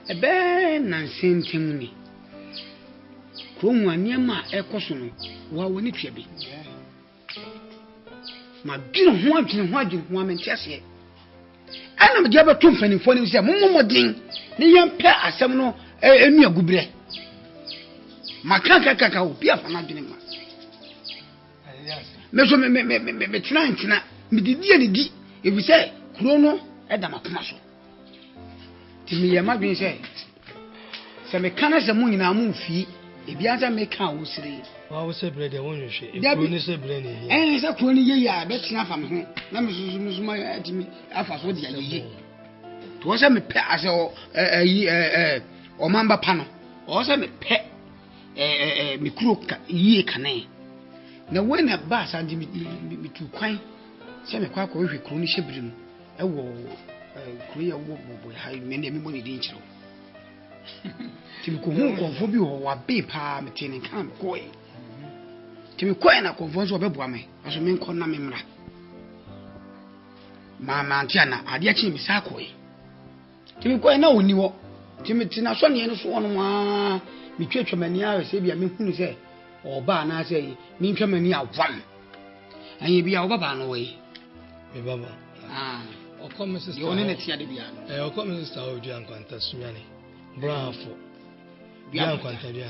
E: ebe na nsentem ni krom aniema ekoso no wa woni twabe ma dwene ho amentiase ana me dia beto mfanimfo ni se mommodin ne yempe asem no enu agubre makaka obi afana dwene ma meso me tena me didi ne di ebise kuro no eda makoma so ti me yema dwen se me kana se mu nyina mu fi ebi asa make a wo sire
B: wa wo se bre de won hwe e ko ni se bre ne
E: hi se ko ni ye ya be tena fa me ho na me susu ma atimi afa so de ye to wo se me pe ase o mamba pa no wo se me pe me kuro ka yie kane na when na ba sa ndi mi tu kwan se me kwa ko hwe kuro ni hyebiri no e wo kuro ya wo bo ha me na mi mo ni din kiro timi ko hu konfo bi ho wa be pa me tini kan ko e timi ko na konfo so be boa me aso me nko na me mra mama antiana ade achi mi sa ko e timi ko na oni wo timi tina so ne no so wono ma mi twetwa mani a se bia me hunu se oba na se mi ntwa mani awam anye bia oba no we
B: me baba o come sister
E: yo ne tia de bia
B: o come sister o du ankwanta sunyane bravo bia kwanta bia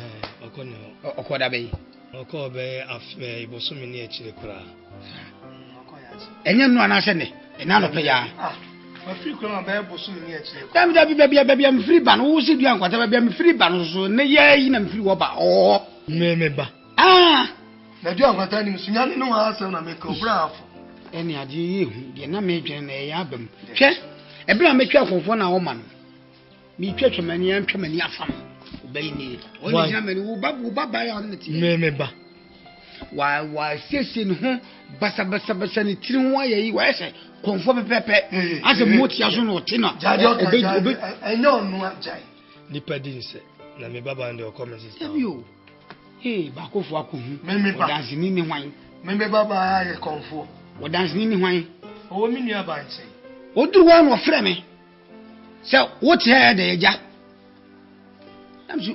B: okono
E: okoda be
B: okobe afe ibosumi ne akire kura
E: enye no ana se ne ena no pe ya
B: afiri kura ba ibosumi ne akire
E: kura bia me free ban wo se bia kwanta bia me free ban so ne ye na me free wo ba
B: me ba
E: na
B: du ankwanta ni sunyane no ha asem na me ko bravo
E: eni ade ye hu de na me dwen na ya abam hwe ebra me twa konfo na wo ma no mi twetwa mani antwa mani afam obayini oni jina mani wo baba ya on ti
B: me ba
E: wa sese ne ho basa ne tiri ho ayi wa ese konfo pepepe ase moti aso no ti no
B: obe enyo no ajai nipa din se na me baba ande o comment sister
E: ebio ba ko fo akohu
B: me ba
E: dance ni hwan
B: me baba ya konfo
E: wo dance ni hwan
B: o mi nua ba nche
E: o duru wa no frɛ me se wo ti ha de ja am so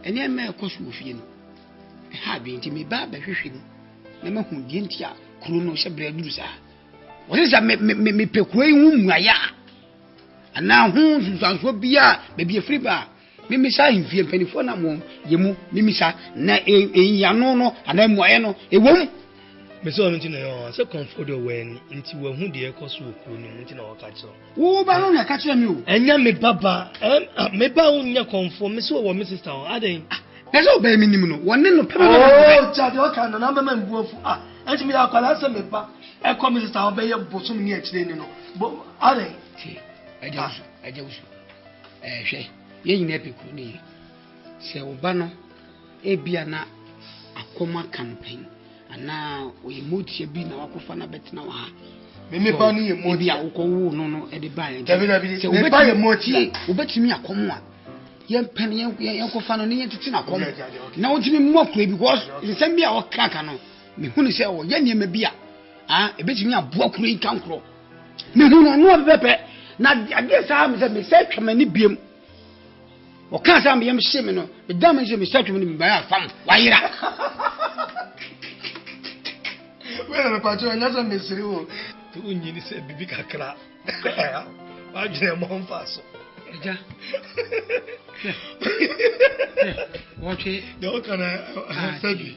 E: ene me ko so ofie no ha bi nti me ba hwehwe no na ma hu die nti a kuro no hye bra duru sa wo se me pe kuro yi hu muaya ana hu susanso bia be bi free ba me misa himfie panifo na mo yemu me misa na ya no ana muaye no ewom
B: me so nti na yo se comfort o wen nti wa hu de ekoso okuru ni nti na wo ka kire
E: wo ba no na ka kire mi o
B: enya me baba me ba unya comfort me so wo me sister o aden
E: na so ba mi nim no wonne no pema
B: no cha de o ka na ba man buafu nti me akwala se me ba e ko me sister o be ye bosom ni akire ni no bo aden
E: ti ajawsu hwe ye nyina peku ni se wo ba no ebia na akoma campaign ana o emotie bi na wakofa na betena wa
B: me ba ni emotie
E: a wokowo no e de ba yen
B: se me ba emotie
E: obetimi akomo a yen pen yen kofa no ne yen tete na akomo na wotimi mmokura because nsem bi a wokaka no me hunu se wo ye niam bi a ebetimi aboa kuro yi kankro me hunu no bepepe na ade sa me se me se twamani biem o kan sa me yem hye me no me da me se me se twamani me ba ya fam wayira
B: wena me pacho nyasa mesiri wo tu unyini se bibi kakra wa jere mo mfaso
E: eja wache
B: do kana sabi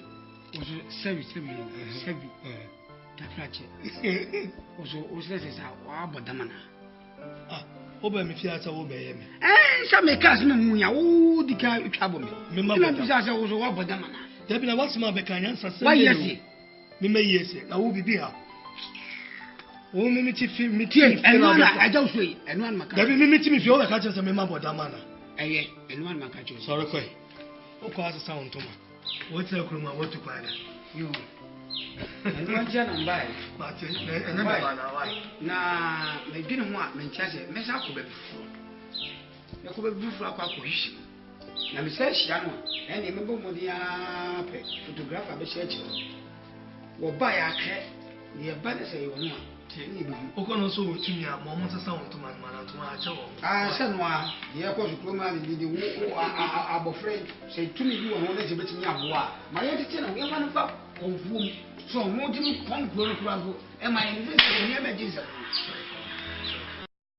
E: tafrache ozo se sa wa bodamana
B: oba mi fi ata wo be ye me
E: sa me kas me munya wo dika twabo me ma bodamana sa ozo wa bodamana
B: dabi na wasima be kan nyansa se
E: wa yesi
B: me yese na wo bibi ha wo me ti fi mi ti
E: enu na aja so yi enu an maka
B: dabi me ti mi fi o ka chese me ma bodamana
E: eye enu an maka cho
B: sorry koi o ko asa sound to ma wo ti kuruma wo tu kwana
E: yo enu an jana mbai
B: ba ti ene ba na wai
E: na me dwene ho a me nchase me sa ko be bufura akwa ko hishi na me sa hia no ene me bo modi a pe photographer be share wo ba ya kre ne ba ne se yo no ni bi
B: o ko no so wo tumi a mo mo sesa won to man to ma ache wo
E: se no a ye ko su kuma ni di wo abofre se tumi bi wo no ne se betimi aboa ma ye tete na ye ma no fa konfuom so mo di kon kuro no kura so e ma ye se ne me jinsa